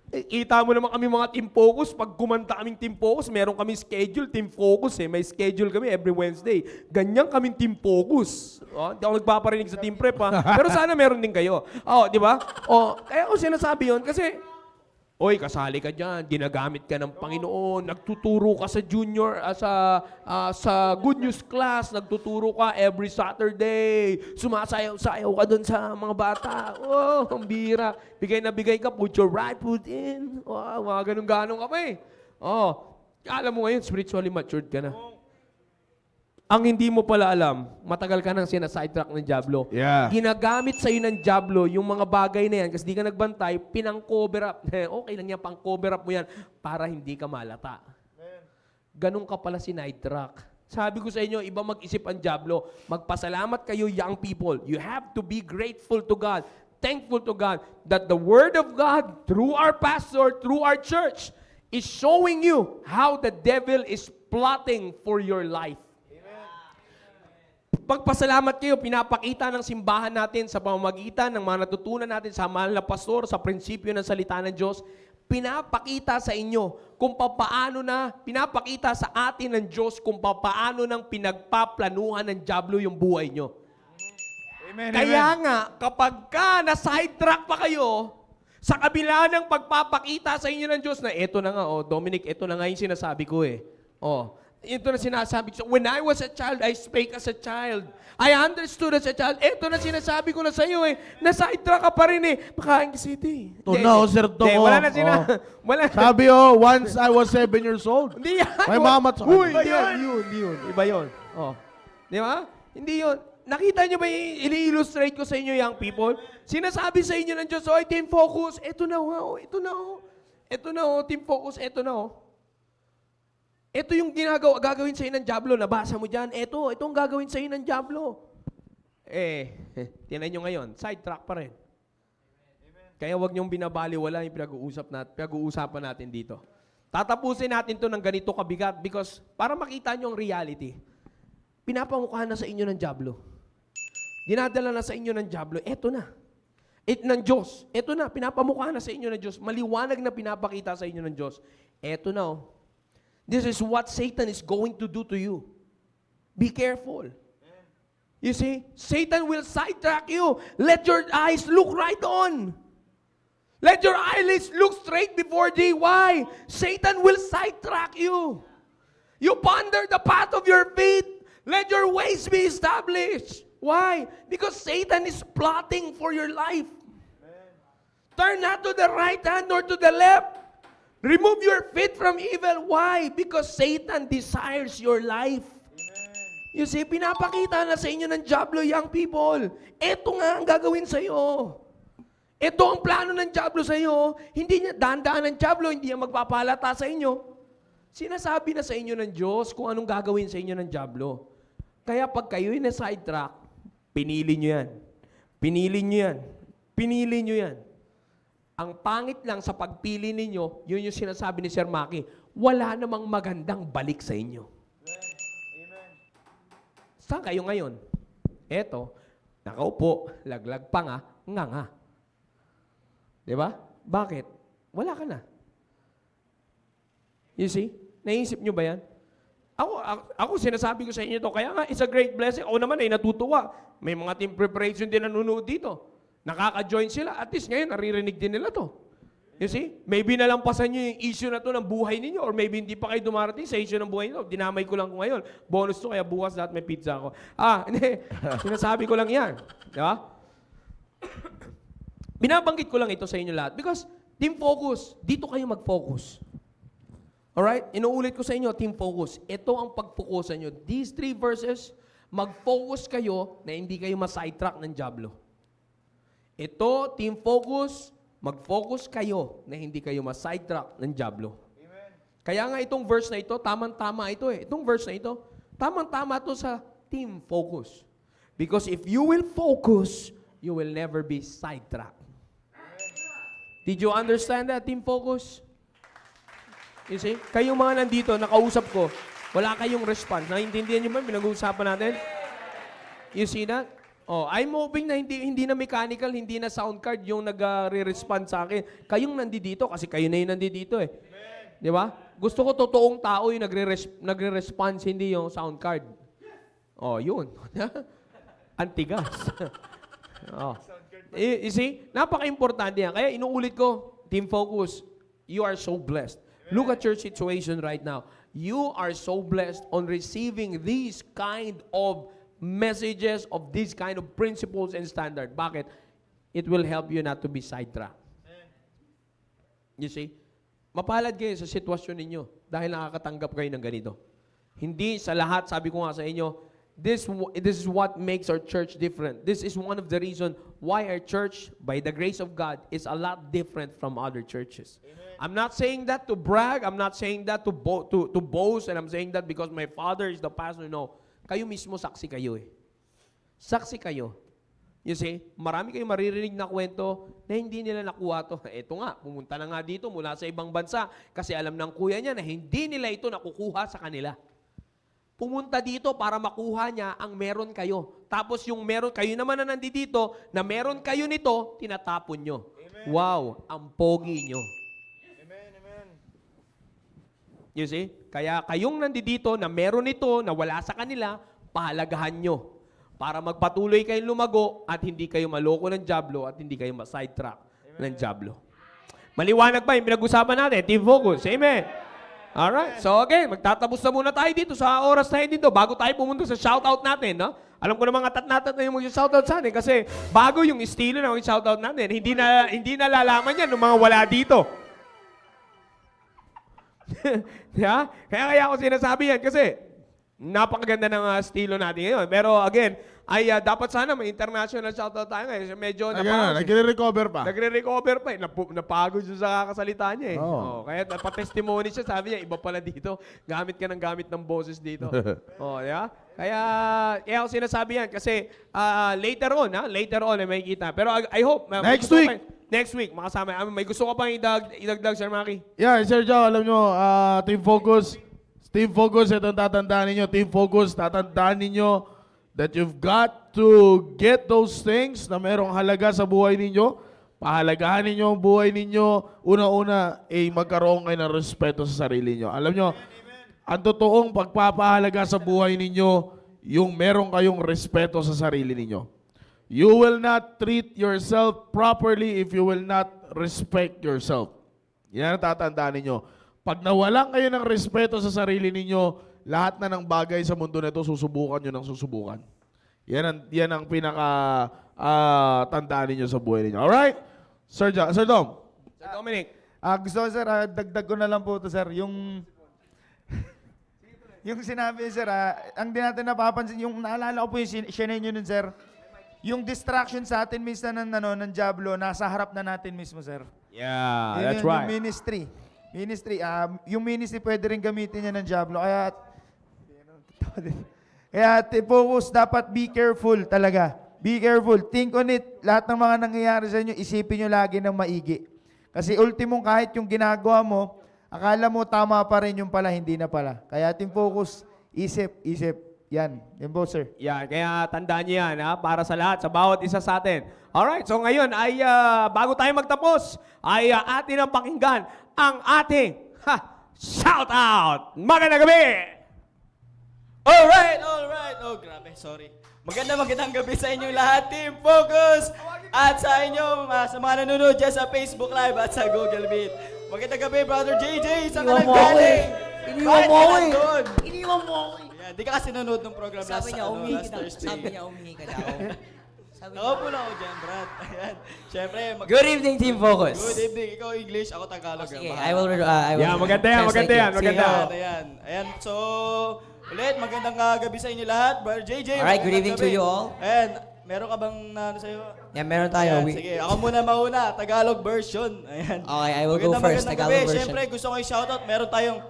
Kita mo naman kami mga Team Focus. Pag kumanta kaming Team Focus, meron kami schedule, Team Focus May schedule kami every Wednesday. Ganyan kaming Team Focus. Di ako nagpaparinig sa Team Prep Pero sana meron din kayo. Di ba? Kaya ako sinasabi yun kasi, kasali ka dyan, ginagamit ka ng Panginoon, nagtuturo ka sa junior, sa good news class, nagtuturo ka every Saturday, sumasayaw-sayaw ka dun sa mga bata. Ang bira. Bigay na bigay ka, put your right foot in. Mga ganun-ganun ka pa alam mo ngayon, spiritually matured ka na. Ang hindi mo pala alam, matagal ka nang sinasidetrack ng Diablo. Yeah. Ginagamit sa'yo ng Diablo yung mga bagay na yan kasi di ka nagbantay, pinang-cover up. Okay lang yan, pang-cover up mo yan para hindi ka malata. Ganun ka pala sinidetrack. Sabi ko sa inyo, iba mag-isip ang Diablo. Magpasalamat kayo, young people. You have to be grateful to God, thankful to God that the Word of God, through our pastor, through our church, is showing you how the devil is plotting for your life. Pagpasalamat kayo, pinapakita ng simbahan natin sa pamamagitan ng mga natutunan natin sa mahal na pastor, sa prinsipyo ng salita ng Diyos, pinapakita sa inyo kung pinapakita sa atin ng Diyos kung paano nang pinagpaplanuhan ng Diablo yung buhay nyo. Amen, Kaya amen. nga, kapag na-sidetrack pa kayo, sa kabila ng pagpapakita sa inyo ng Diyos na eto na nga, Dominic, eto na nga yung sinasabi ko Ito na sinasabi ko. When I was a child, I spake as a child. I understood as a child. Ito na sinasabi ko na sa iyo eh. Na-sidetrack ka pa rin eh. Makain ka city. Ito na, Sir Toko. Wala na wala na. Sabi once I was 7 years old. Hindi yan. My mama told Uy, me. hindi yan. Hindi yun. Iba yun. Oh. Di ba? Hindi yun. Nakita niyo ba ini-illustrate ko sa inyo, young people? Sinasabi sa inyo ng Diyos, oh, team focus. Ito na, oh. Ito na, oh. Ito na, oh. Team focus. Ito na, oh. Ito yung gagawin sa ng Diablo. Nabasa mo dyan. Ito ang gagawin sa ng Diablo. Tinan nyo ngayon, sidetrack pa rin. Kaya wag niyong binabaliwala yung pinag-uusapan natin dito. Tatapusin natin to ng ganito kabigat because para makita nyo ang reality, pinapamukha na sa inyo ng Diablo. Dinadala na sa inyo ng Diablo. Ito na. Ng Diyos. Ito na. Pinapamukha na sa inyo ng Diyos. Maliwanag na pinapakita sa inyo ng Diyos. Ito na, oh. This is what Satan is going to do to you. Be careful. You see, Satan will sidetrack you. Let your eyes look right on. Let your eyelids look straight before thee. Why? Satan will sidetrack you. You ponder the path of your feet. Let your ways be established. Why? Because Satan is plotting for your life. Turn not to the right hand nor to the left. Remove your feet from evil. Why? Because Satan desires your life. You see, pinapakita na sa inyo ng Diablo, young people. Ito nga ang gagawin sa iyo. Ito ang plano ng Diablo sa iyo. Hindi niya dahan-dahan ng Diablo, hindi niya magpapalata sa inyo. Sinasabi na sa inyo ng Diyos kung anong gagawin sa inyo ng Diablo. Kaya pag kayo'y na-sidetrack, pinili niyo yan. Pinili niyo yan. Pinili niyo yan. Ang pangit lang sa pagpili ninyo, yun yung sinasabi ni Sir Maki, wala namang magandang balik sa inyo. Amen. Saan kayo ngayon? Eto, nakaupo, laglag pa nga. Diba? Bakit? Wala ka na. You see? Naisip nyo ba yan? Ako sinasabi ko sa inyo to, kaya nga, it's a great blessing. Ako naman ay natutuwa. May mga team preparation din nanonood dito. Nakaka-join sila. At least ngayon, naririnig din nila to. You see? Maybe nalampasan nyo yung issue na to ng buhay ninyo or maybe hindi pa kayo dumarating sa issue ng buhay ninyo. Dinamay ko lang ngayon. Bonus to, kaya bukas lahat may pizza ako. Hindi. Sinasabi ko lang yan. Di ba? Binabanggit ko lang ito sa inyo lahat because team focus, dito kayo mag-focus. Alright? Inuulit ko sa inyo, team focus. Ito ang pag-focusan nyo. These 3 verses, mag-focus kayo na hindi kayo ma-sidetrack ng Diablo. Ito, team focus, mag-focus kayo na hindi kayo ma-sidetrack ng Diablo. Amen. Kaya nga itong verse na ito, tamang-tama ito eh. Itong verse na ito, tamang-tama ito sa team focus. Because if you will focus, you will never be sidetracked. Did you understand that, team focus? You see? Kayong mga nandito, nakausap ko, wala kayong response. Naintindihan niyo ba pinag-uusapan natin? You see that? Oh, I'm hoping na hindi na mechanical, hindi na sound card yung nag-re-respond sa akin. Kayong nandito kasi kayo na yung nandito eh. Di ba? Gusto ko totoong tao yung nagre-response, hindi yung sound card. Oh, yun. Antigas. Oh. You see? Napaka-importante yan. Kaya inuulit ko, team focus, you are so blessed. Look at your situation right now. You are so blessed on receiving these kind of messages, of these kind of principles and standard. Bakit? It will help you not to be sidetracked. You see? Mapalad kayo sa sitwasyon ninyo dahil nakakatanggap kayo ng ganito. Hindi sa lahat, sabi ko nga sa inyo, this is what makes our church different. This is one of the reasons why our church, by the grace of God, is a lot different from other churches. Amen. I'm not saying that to brag. I'm not saying that to boast. And I'm saying that because my father is the pastor. No. Kayo mismo saksi kayo eh. Saksi kayo. You see, marami kayong maririnig na kwento na hindi nila nakuha to. Ito nga, pumunta na nga dito mula sa ibang bansa kasi alam ng kuya niya na hindi nila ito nakukuha sa kanila. Pumunta dito para makuha niya ang meron kayo. Tapos yung meron kayo naman na nandito, na meron kayo nito, tinatapon nyo. Amen. Wow, ang pogi nyo. Amen, amen. You see? Kaya kayong nandito na meron ito, na wala sa kanila, pahalagahan nyo. Para magpatuloy kayong lumago at hindi kayo maloko ng Diablo at hindi kayo ma-sidetrack ng Diablo. Maliwanag ba yung pinag-usapan natin? Team focus. Amen. Alright. So again, magtatapos na muna tayo dito sa oras tayo dito bago tayo pumunta sa shoutout natin, no? Alam ko naman natat na yung mag-shoutout sa atin kasi bago yung estilo ng shoutout natin. Hindi na lalaman yan ng mga wala dito. Yeah? Kaya ako sinasabi yan kasi napakaganda ng estilo natin ngayon. Pero again, ay dapat sana may international shoutout tayo ngayon. Medyo Nagre-recover pa. nagre-recover pa eh. Napagod siya sa kakasalita niya eh. Oo. Kaya napatestimony siya. Sabi niya, iba pala dito. Gamit ka ng gamit ng boses dito. Yeah? Kaya ako sinasabi yan kasi later on, may kita. Pero I hope. Next week. Next week, makasama. May gusto ka pang idagdag, Sir Maki? Yeah, Sir Joe, alam nyo, Team Focus, ito ang tatandaan ninyo. Team Focus, tatandaan ninyo that you've got to get those things na merong halaga sa buhay ninyo. Pahalagahan ninyo ang buhay ninyo. Una-una, magkaroon kayo ng respeto sa sarili ninyo. Alam nyo, ang totoong pagpapahalaga sa buhay ninyo, yung meron kayong respeto sa sarili ninyo. You will not treat yourself properly if you will not respect yourself. Yan ang tatandaan ninyo. Pag nawalan kayo ng respeto sa sarili ninyo, lahat na ng bagay sa mundo na ito, susubukan nyo ng susubukan. Yan ang pinaka tandaan ninyo sa buhay ninyo. Alright? Sir Dom. Sir Dominic. Gusto ko, sir, dagdag ko na lang po ito, sir. Yung sinabi, sir, ang di natin napapansin, yung naalala ko po yung share nyo nun, sir. Yung distraction sa atin minsan ng Diablo, nasa harap na natin mismo, sir. Yeah, Yun that's yun, right. Yung ministry. Yung ministry pwede rin gamitin niya ng Diablo. Kaya focus, dapat be careful talaga. Be careful. Think on it. Lahat ng mga nangyayari sa inyo, isipin nyo lagi ng maigi. Kasi ultimong kahit yung ginagawa mo, akala mo tama pa rin yung pala, hindi na pala. Kaya team focus, isip. Yan. Yan po, sir. Yan, kaya tandaan niyo yan, para sa lahat, sa bawat isa sa atin. Alright, so ngayon ay bago tayo magtapos, ay atin ang pakinggan ang ating shout out. Magandang gabi! Alright. Oh, grabe, sorry. Magandang gabi sa inyong lahat, Team Focus! At sa inyong, sa mga nanonood dyan sa Facebook Live at sa Google Meet. Magandang gabi, Brother JJ! Saan ka nanggaling? Iniwan mo ako eh. Doon. Iniwan mo ako eh. Yan, di ka kasi nanonood ng program Sabi niya, last Thursday. umihi ka daw. Sabi niya, Nakaupo lang ako dyan, Brad. Ayan. Siyempre, Good evening, Team Focus. Good evening. Ikaw English, ako Tagalog. Sige, Bahala. I will Yeah, maganda yan, maganda yan, maganda. Ayan. So, ulit, magandang gabi sa inyo lahat. Brother JJ, Alright, good magandang evening to gabi. you all. Ayan, meron ka bang sa'yo? Yeah, meron tayo. Ayan, sige, ako muna mauna, Tagalog version. Ayan. Okay, I will go first, magandang Tagalog gabi. version. Siyempre, gusto ko i-shoutout. Meron tayong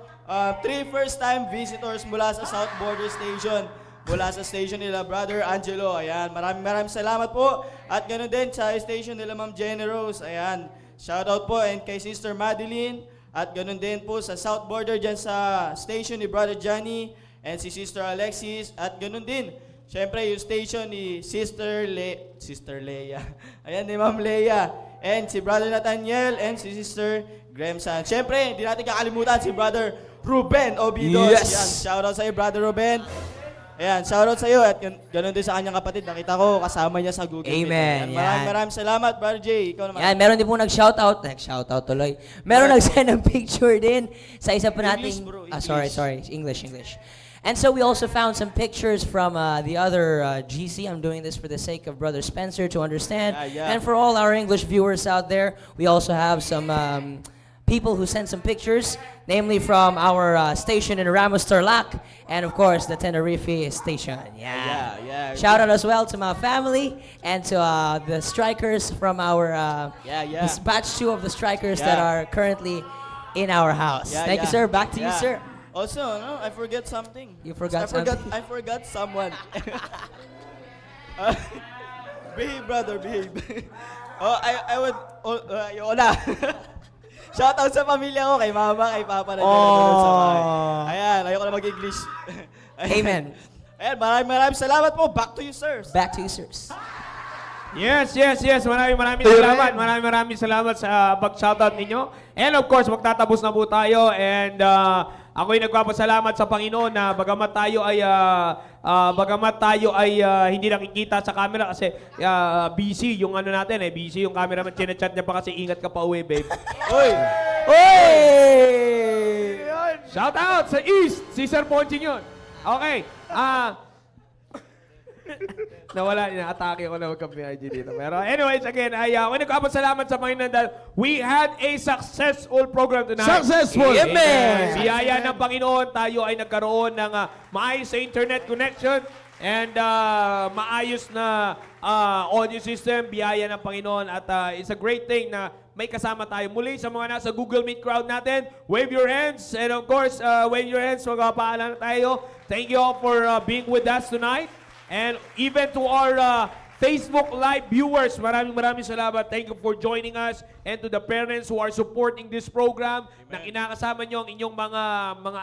3 first-time visitors mula sa South Border Station. Mula sa station nila, Brother Angelo. Ayan, maraming salamat po. At ganoon din sa station nila, Ma'am Jenny Rose. Ayan, shoutout po. And kay Sister Madeline. At ganoon din po sa South Border dyan sa station ni Brother Johnny. And si Sister Alexis. At ganoon din, syempre yung station ni Sister Leia. Ayan, ni Ma'am Leia. And si Brother Nathaniel and si Sister Gremsan. Syempre, hindi natin kakalimutan si Brother Ruben Obidos. Yes! Yan, shoutout sa iyo, Brother Ruben. Ayan, shoutout sa iyo at ganoon din sa kanyang kapatid. Nakita ko kasama niya sa Google Meet. Amen, Ayan, yan. maraming salamat, Brother Jay. Ikaw naman. Yan, meron din po nag-shoutout. Nag-shoutout tuloy. Meron nag-send ng picture din sa isa pa English, nating... bro, sorry. English. English. And so we also found some pictures from the other GC. I'm doing this for the sake of Brother Spencer to understand. Yeah. And for all our English viewers out there, we also have some people who sent some pictures, namely from our station in Ramos Tarlac, and of course the Tenerife station. Yeah. Shout out as well to my family and to the strikers from our Yeah. this batch 2 of the strikers that Yeah. are currently in our house. Yeah, Thank you, yeah. sir. Back to you, Yeah. sir. Also, no, I forgot something. You forgot something? I forgot someone. Behave, brother, behave. I would, yun na. Shoutout sa pamilya ko, kay mama, kay papa na nanonood sa bahay. Ayan, ayoko na mag-English. Amen. Ayan, maraming salamat po. Back to you, sirs. Back to you, sirs. Yes. Maraming salamat sa pag-shoutout ninyo. And of course, magtatapos na po tayo. And ako'y nagpapasalamat sa Panginoon na bagamat tayo ay hindi nakikita sa camera kasi busy yung ano natin busy yung cameraman. Chinachat niya pa kasi ingat ka pa uwi, babe. Uy! Hey! Shout out sa East, si Sir Ponching yun. Okay. Nawala, ina-atake ako na magka-PIG dito. Pero anyways, again, ako nagpapasalamat sa Panginoon dahil we had a successful program tonight. Successful! Amen! Biyaya ng Panginoon, tayo ay nagkaroon ng maayos sa internet connection and maayos na audio system, biyaya ng Panginoon. At it's a great thing na may kasama tayo muli sa mga nasa Google Meet crowd natin. Wave your hands. And of course, wave your hands. Magpapaalam tayo. Thank you all for being with us tonight. And even to our Facebook Live viewers, maraming salamat. Thank you for joining us. And to the parents who are supporting this program, na kinakasama nyo ang inyong mga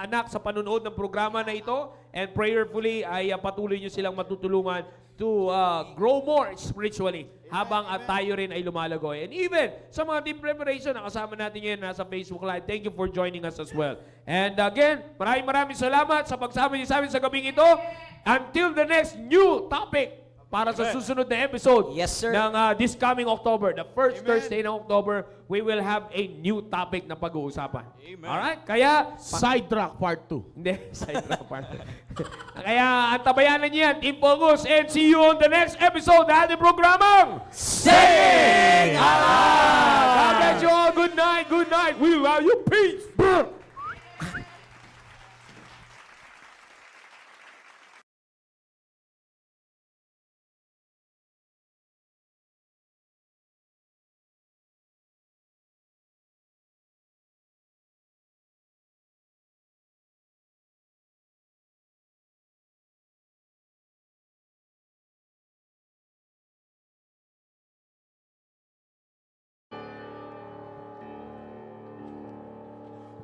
anak sa panunood ng programa na ito. And prayerfully ay patuloy nyo silang matutulungan to grow more spiritually habang tayo rin ay lumalagoy. And even sa mga team preparation, nakasama natin yun nasa Facebook Live. Thank you for joining us as well. And again, maraming salamat sa pagsama niyo sa amin sa gabing ito. Until the next new topic para sa susunod na episode Yes, sir. ng this coming October, the first Thursday ng October, we will have a new topic na pag-uusapan. Alright? Kaya, Sidetrack Part 2. hindi, side track part. Kaya, antabayanan niyo yan, Team Focus, and see you on the next episode na ating programang Sing Alive! God bless you all. Good night, good night. We love you. Peace.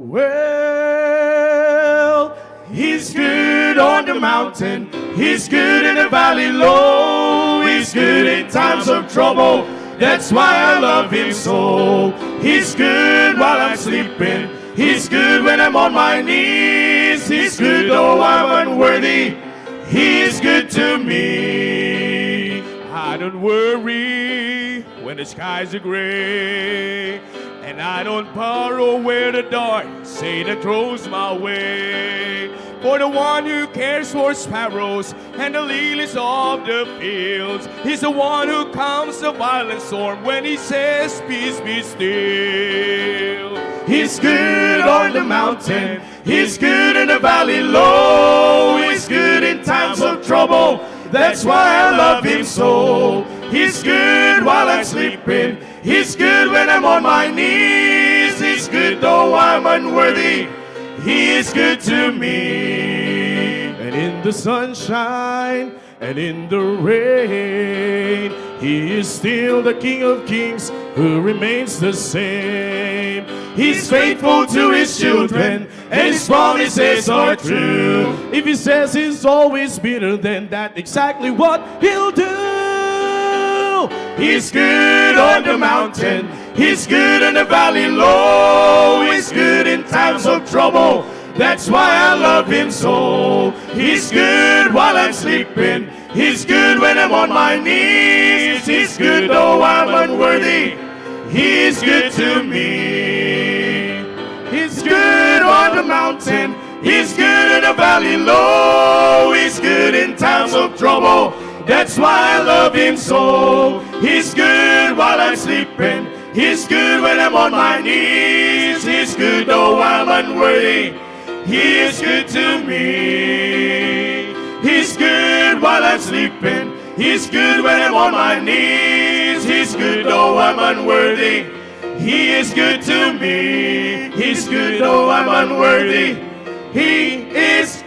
Well, he's good on the mountain, he's good in the valley low, he's good in times of trouble, that's why I love him so. He's good while I'm sleeping, he's good when I'm on my knees, he's good though I'm unworthy, he's good to me. I don't worry when the skies are gray, and I don't borrow where the dark Satan throws my way. For the one who cares for sparrows and the lilies of the fields, he's the one who calms the violent storm when he says, peace be still. He's good on the mountain, he's good in the valley low, he's good in times of trouble, that's why I love him so. He's good while I'm sleeping, he's good when I'm on my knees, he's good though I'm unworthy, he is good to me. And in the sunshine and in the rain, he is still the King of Kings who remains the same. He's faithful to his children and his promises are true. If he says he's always better, then that's exactly what he'll do. He's good on the mountain, he's good in the valley low, he's good in times of trouble, that's why I love him so. He's good while I'm sleeping, he's good when I'm on my knees, he's good though I'm unworthy, he is good to me. He's good on the mountain, he's good in the valley low, he's good in times of trouble, that's why I love him so. He's good while I'm sleeping, he's good when I'm on my knees, he's good though I'm unworthy, he is good to me. He's good while I'm sleeping, he's good when I'm on my knees, he's good though I'm unworthy, he is good to me. He's good though I'm unworthy, he is